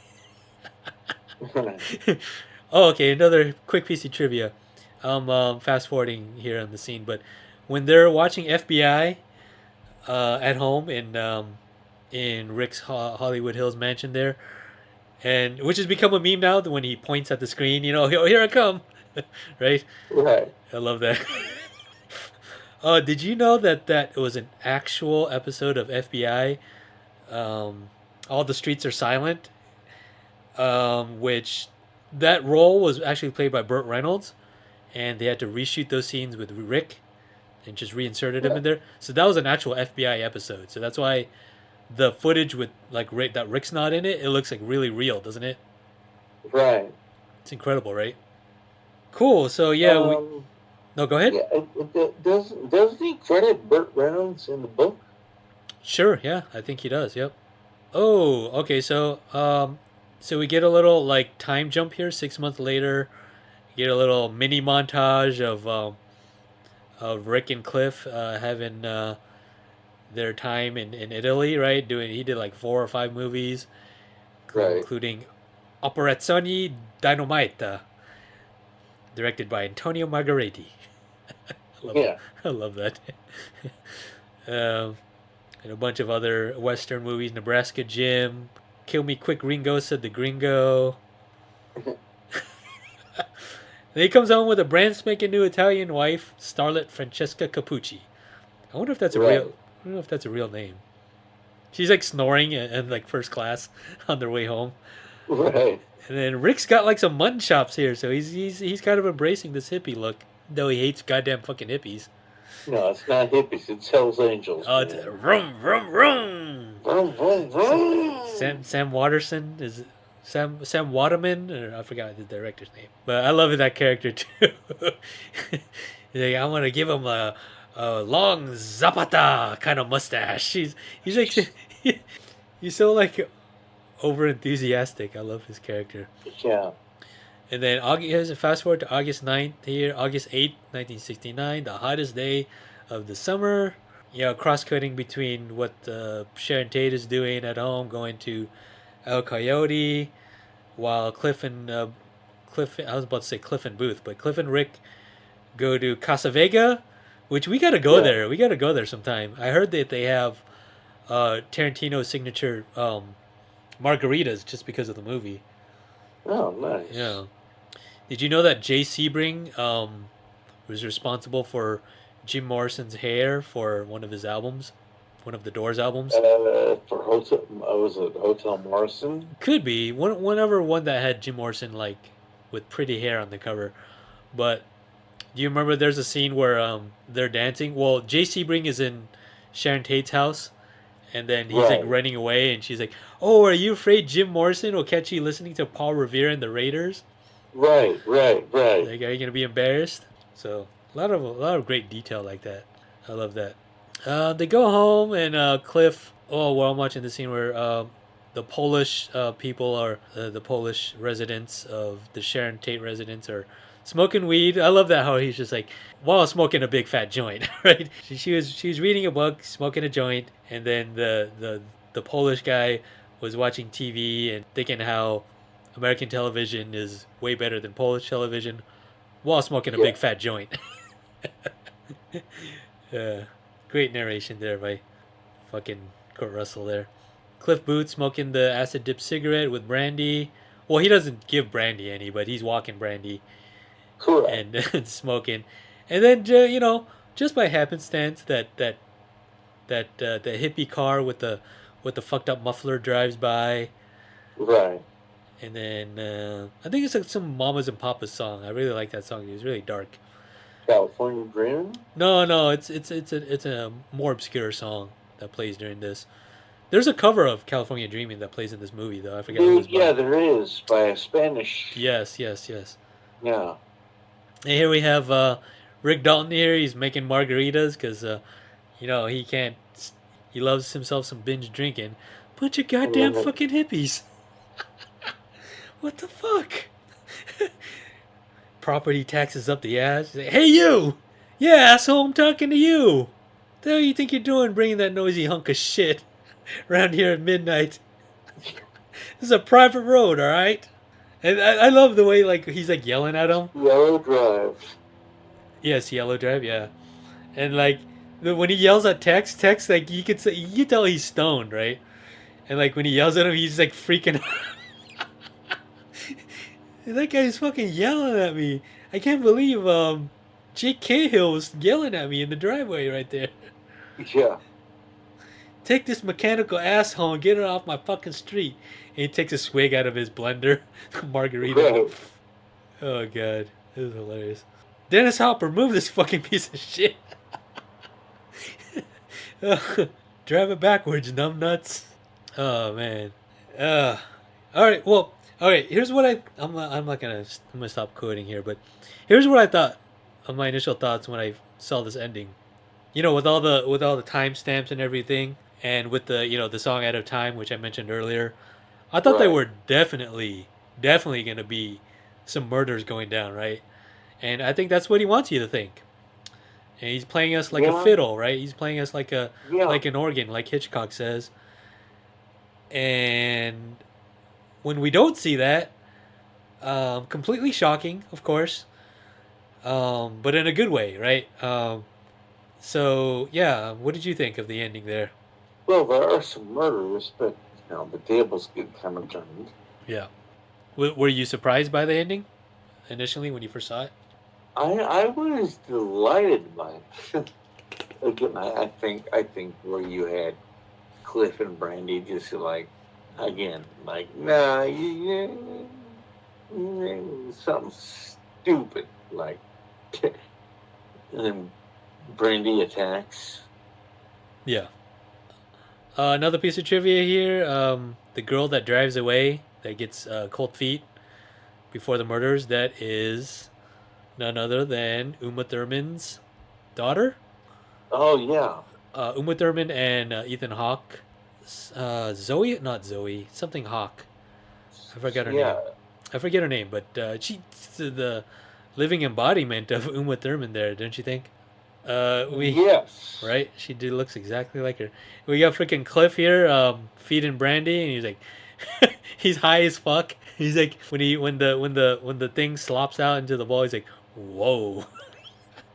Oh, okay. Another quick piece of trivia. I'm fast forwarding here on the scene, but when they're watching FBI at home in Rick's Hollywood Hills mansion there, and which has become a meme now. When he points at the screen, you know, "Oh, here I come," right? Right. I love that. Did you know that was an actual episode of FBI? All the Streets Are Silent, which that role was actually played by Burt Reynolds, and they had to reshoot those scenes with Rick and just reinserted him in there. So that was an actual FBI episode. So that's why the footage with like Rick, that Rick's not in it, it looks like really real, doesn't it? Right. It's incredible, right? Cool. So yeah, no, go ahead. Yeah, doesn't he credit Burt Reynolds in the book? Sure. Yeah, I think he does. Yep. Oh, okay. So so we get a little like time jump here. 6 months later, you get a little mini montage of Rick and Cliff having their time in Italy, right? He did like 4 or 5 movies, Right. including Operazione Dynamite, directed by Antonio Margheriti. Yeah. I love that. And a bunch of other Western movies, Nebraska Jim, Kill Me Quick Ringo, said the Gringo. Then he comes home with a brand spanking new Italian wife, starlet Francesca Capucci. I wonder if that's a real name. She's like snoring in like first class on their way home. Right. And then Rick's got like some mutton chops here, so he's kind of embracing this hippie look, though he hates goddamn fucking hippies. No, it's not hippies. It's Hell's Angels. Oh, it's vroom vroom vroom. Vroom, vroom, vroom. Sam Waterson is Sam Waterman, or I forgot the director's name, but I love that character too. He's like, I want to give him a long Zapata kind of mustache. He's like he's so like over enthusiastic. I love his character. Yeah. And then here's a fast forward to August 9th here, August 8th, 1969, the hottest day of the summer. You know, cross-cutting between what Sharon Tate is doing at home, going to El Coyote, while Cliff and I was about to say Cliff and Booth, but Cliff and Rick go to Casa Vega, which we got to go there. We got to go there sometime. I heard that they have Tarantino's signature margaritas just because of the movie. Oh, nice. Yeah. Did you know that Jay Sebring was responsible for Jim Morrison's hair for one of his albums, one of the Doors albums? For Hotel Morrison? Could be whenever one that had Jim Morrison like with pretty hair on the cover. But do you remember there's a scene where they're dancing? Well, Jay Sebring is in Sharon Tate's house, and then he's like running away, and she's like, "Oh, are you afraid Jim Morrison will catch you listening to Paul Revere and the Raiders?" Right. Like, are you gonna be embarrassed? So a lot of great detail like that. I love that. They go home, and Cliff. Oh, well, I'm watching the scene where the Polish people are the Polish residents of the Sharon Tate residents are smoking weed. I love that how he's just like while smoking a big fat joint, right? She was reading a book, smoking a joint, and then the Polish guy was watching TV and thinking how American television is way better than Polish television while smoking a big fat joint. Great narration there by fucking Kurt Russell there. Cliff Booth smoking the acid dip cigarette with brandy. Well, he doesn't give brandy any, but he's walking brandy. Correct. And smoking. And then, you know, just by happenstance, that the hippie car with the fucked up muffler drives by. Right. And then I think it's like some Mamas and Papas song. I really like that song. It was really dark. California Dreaming? No, it's a more obscure song that plays during this. There's a cover of California Dreaming that plays in this movie, though. I forget who it was by. Yeah, there is, by a Spanish. Yes. Yeah. And here we have Rick Dalton here. He's making margaritas because, you know, he loves himself some binge drinking. Bunch of goddamn fucking hippies. What the fuck? Property taxes up the ass. He's like, hey, you! Yeah, asshole, I'm talking to you. The hell you think you're doing bringing that noisy hunk of shit around here at midnight? This is a private road, all right? And I love the way like he's like yelling at him. Yellow Drive. Yes, Yellow Drive, yeah. And like when he yells at Tex like you can tell he's stoned, right? And like when he yells at him, he's like freaking out. That guy's fucking yelling at me. I can't believe Jake Cahill was yelling at me in the driveway right there. Yeah. Take this mechanical asshole and get it off my fucking street. And he takes a swig out of his blender, margarita. Right. Oh god, it was hilarious. Dennis Hopper, move this fucking piece of shit. Drive it backwards, numbnuts. Oh man. All right. Well. All right. Here's what I'm gonna stop quoting here, but here's what I thought of my initial thoughts when I saw this ending. You know, with all the timestamps and everything, and with the the song "Out of Time," which I mentioned earlier, I thought there were definitely gonna be some murders going down, right? And I think that's what he wants you to think. And he's playing us like a fiddle, right? He's playing us like like an organ, like Hitchcock says. And when we don't see that, completely shocking, of course, but in a good way, right? So yeah, what did you think of the ending there? Well, there are some murders, but the tables get kind of turned. Yeah. Were you surprised by the ending initially when you first saw it? I was delighted by it. Again, I think where you had Cliff and Brandy just like, again, like, nah, something stupid, like, and then Brandy attacks. Yeah. Another piece of trivia here, the girl that drives away, that gets cold feet before the murders, that is none other than Uma Thurman's daughter. Oh, yeah. Uma Thurman and Ethan Hawke. Zoe, not Zoe, something Hawke. I forgot her name. I forget her name, but she's the living embodiment of Uma Thurman there, don't you think? Yes. Right? She looks exactly like her. We got freaking Cliff here, feeding Brandy, and he's like, he's high as fuck. He's like, when the thing slops out into the bowl, he's like, whoa.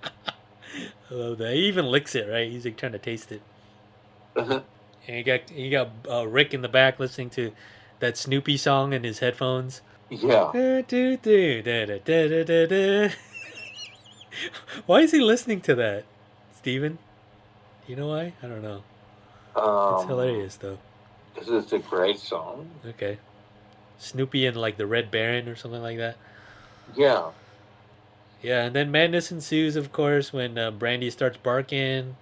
I love that. He even licks it, right? He's like trying to taste it. Uh-huh. And you got Rick in the back listening to that Snoopy song in his headphones. Yeah. Why is he listening to that, Steven? Do you know why? I don't know. It's hilarious though. Because it's a great song. Okay. Snoopy and like the Red Baron or something like that. Yeah. Yeah, and then madness ensues, of course, when Brandy starts barking.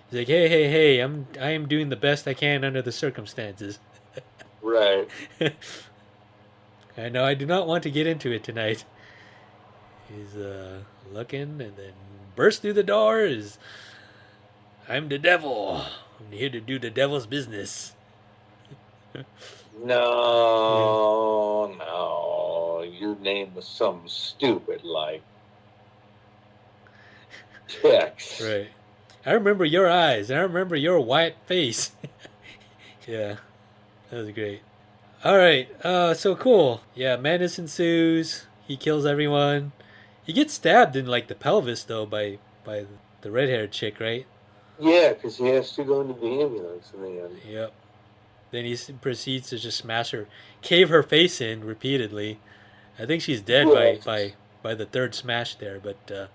He's like, hey, I am doing the best I can under the circumstances. Right. I know I do not want to get into it tonight. He's looking and then bursts through the doors. I'm the devil. I'm here to do the devil's business. No. Your name was something stupid like Tex. Right. I remember your eyes. I remember your white face. Yeah. That was great. All right. So cool. Yeah, madness ensues. He kills everyone. He gets stabbed in like the pelvis though by the red-haired chick, right? Yeah, because he has to go into the ambulance in the end. Yep. Then he proceeds to just smash her, cave her face in repeatedly. I think she's dead by the third smash there, but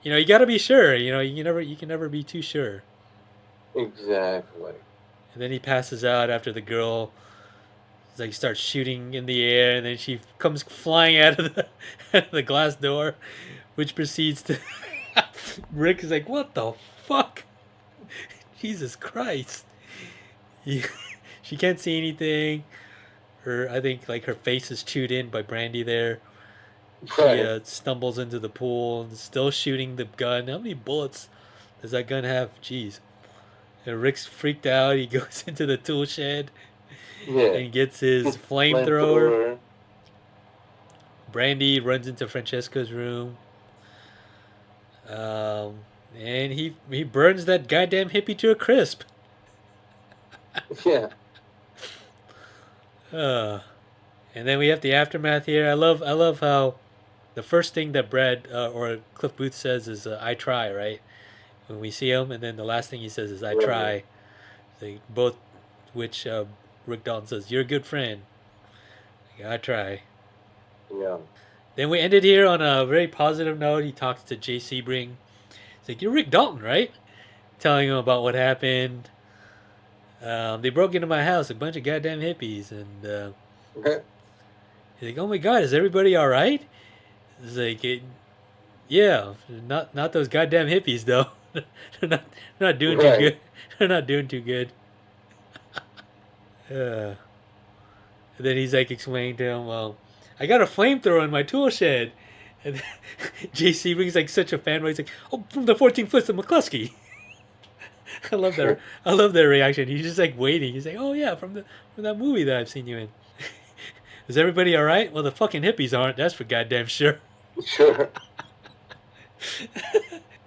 you got to be sure. You can never be too sure. Exactly. And then he passes out after the girl starts shooting in the air, and then she comes flying out of the glass door, which proceeds to Rick is like, what the fuck? Jesus Christ. She can't see anything. I think like her face is chewed in by Brandy there. Right. She stumbles into the pool and is still shooting the gun. How many bullets does that gun have? Jeez. And Rick's freaked out. He goes into the tool shed and gets his flamethrower. Brandy runs into Francesca's room. And he burns that goddamn hippie to a crisp. Yeah. And then we have the aftermath here. I love how the first thing that Brad or Cliff Booth says is "I try," right? When we see him, and then the last thing he says is "I Right. try." They both, which Rick Dalton says, "You're a good friend." Like, I try. Yeah. Then we ended here on a very positive note. He talks to Jay Sebring. He's like, "You're Rick Dalton, right?" Telling him about what happened. They broke into my house, a bunch of goddamn hippies, and he's like, "Oh my god, is everybody all right?" It's like, "Yeah, not those goddamn hippies though. they're not doing too Right. good. They're not doing too good." And then he's like explaining to him, "Well, I got a flamethrower in my tool shed." And Jay Sebring's like such a fanboy. He's like, "Oh, from the 14 Flips of McCluskey." I love that. I love their reaction. He's just like waiting. He's like, "Oh yeah, from that movie that I've seen you in." Is everybody all right? Well, the fucking hippies aren't. That's for goddamn sure. Sure.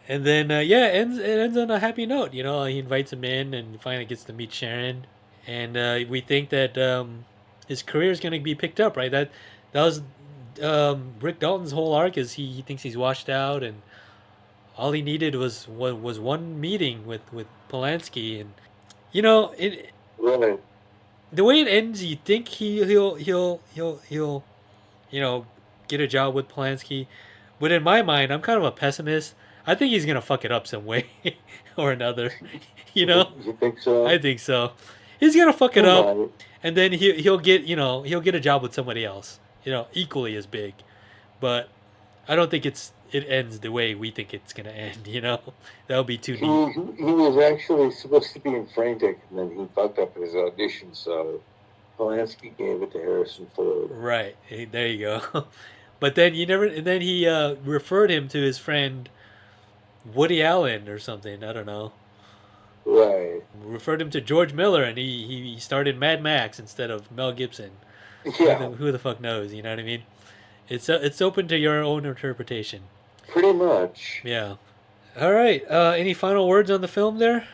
And then it ends on a happy note. You know, he invites him in and finally gets to meet Sharon. And we think that his career is going to be picked up, right? That was Rick Dalton's whole arc. Is he thinks he's washed out, and all he needed was one meeting with Polanski, and you know Right. the way it ends, you think he'll get a job with Polanski, but in my mind, I'm kind of a pessimist. I think he's gonna fuck it up some way or another. You know, You think so? I think so. He's gonna fuck it up, Right. and then he'll get a job with somebody else, equally as big. But I don't think it ends the way we think it's gonna end. That would be too neat. He was actually supposed to be in Frantic, and then he fucked up his audition, so Polanski gave it to Harrison Ford. Right. There you go. But then he referred him to his friend Woody Allen or something. I don't know. Right. Referred him to George Miller, and he started Mad Max instead of Mel Gibson. Yeah. Who the fuck knows? You know what I mean? It's open to your own interpretation. Pretty much. Yeah. All right. Any final words on the film there,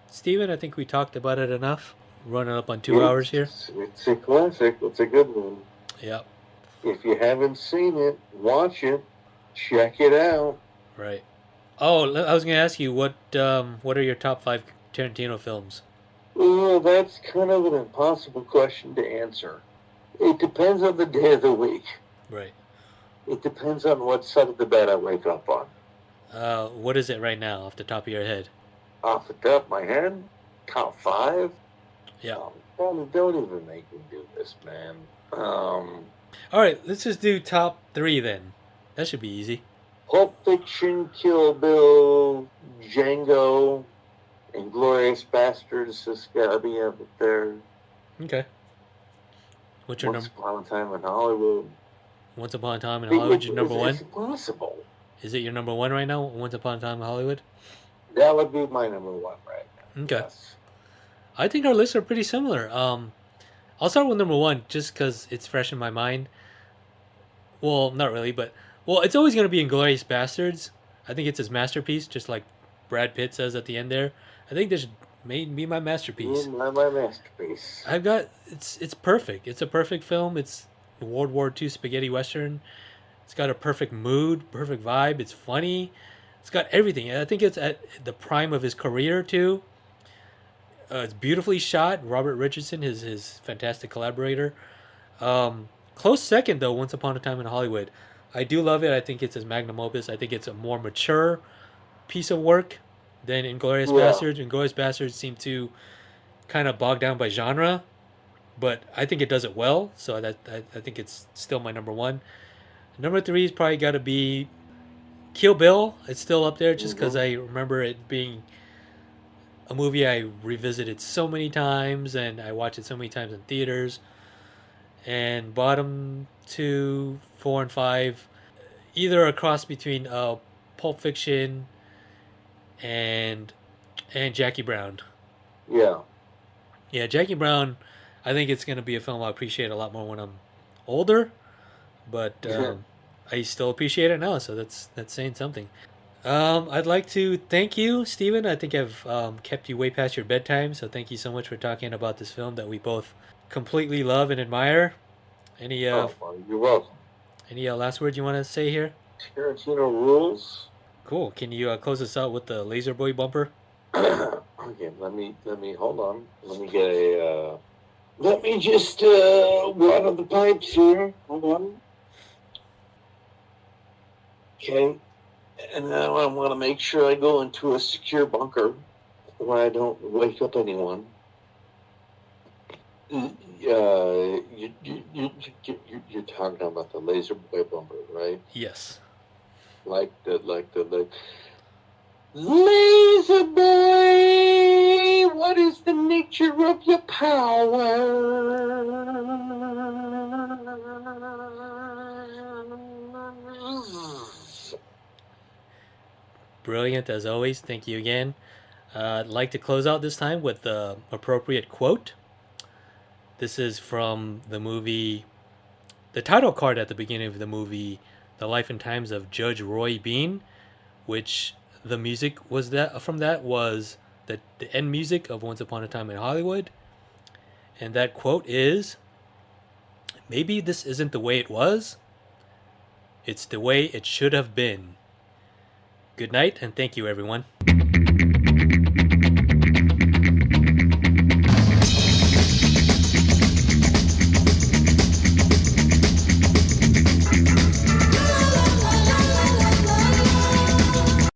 Steven? I think we talked about it enough. Running up on 2 hours here. It's a classic. It's a good one. Yep. If you haven't seen it, watch it. Check it out. Right. Oh, I was going to ask you what are your top 5 Tarantino films? Well, that's kind of an impossible question to answer. It depends on the day of the week. Right. It depends on what side of the bed I wake up on. What is it right now, off the top of your head? Off the top of my head, top 5? Yeah. Don't even make me do this, man. All right, let's just do top 3 then. That should be easy. Pulp Fiction, Kill Bill, Django, Inglourious Bastards has got to be up there. Okay. What's your Once number? Upon a Time in Hollywood. Once Upon a Time in Hollywood, your number 1? It's impossible. Is it your number 1 right now? Once Upon a Time in Hollywood? That would be my number 1 right now. Okay. Yes. I think our lists are pretty similar. I'll start with number 1 just because it's fresh in my mind. Well, not really, but it's always going to be Inglourious Bastards. I think it's his masterpiece, just like Brad Pitt says at the end there. I think this may be my masterpiece. My masterpiece. It's perfect. It's a perfect film. It's a World War II spaghetti western. It's got a perfect mood, perfect vibe. It's funny. It's got everything. I think it's at the prime of his career too. It's beautifully shot. Robert Richardson, his fantastic collaborator. Close second though. Once Upon a Time in Hollywood. I do love it. I think it's his magnum opus. I think it's a more mature piece of work than Inglourious Bastards. Inglourious Bastards seem to kind of bogged down by genre, but I think it does it well. So I think it's still my number 1. Number 3 is probably got to be Kill Bill. It's still up there just because I remember it being a movie I revisited so many times and I watched it so many times in theaters. And bottom 2, 4, and 5, either a cross between Pulp Fiction and Jackie Brown. Yeah. Yeah, Jackie Brown, I think it's going to be a film I appreciate a lot more when I'm older. but I still appreciate it now. So that's saying something. I'd like to thank you, Steven. I think I've kept you way past your bedtime, so thank you so much for talking about this film that we both completely love and admire. Any Oh, well, you're welcome. any last words you want to say here? Tarantino rules. Cool. Can you close us out with the Lazerboy bumper? Okay, let me hold on. Let me get a. Let me just water the pipes here. Hold on. Okay, and now I want to make sure I go into a secure bunker where I don't wake up anyone. You're talking about the Lazerboy bumper, right? Yes. Like Laser boy, what is the nature of your power? Brilliant as always. Thank you again. I'd like to close out this time with the appropriate quote. This is from the movie, the title card at the beginning of the movie, The Life and Times of Judge Roy Bean, which the music was the end music of Once Upon a Time in Hollywood. And that quote is, "Maybe this isn't the way it was. It's the way it should have been." Good night, and thank you, everyone.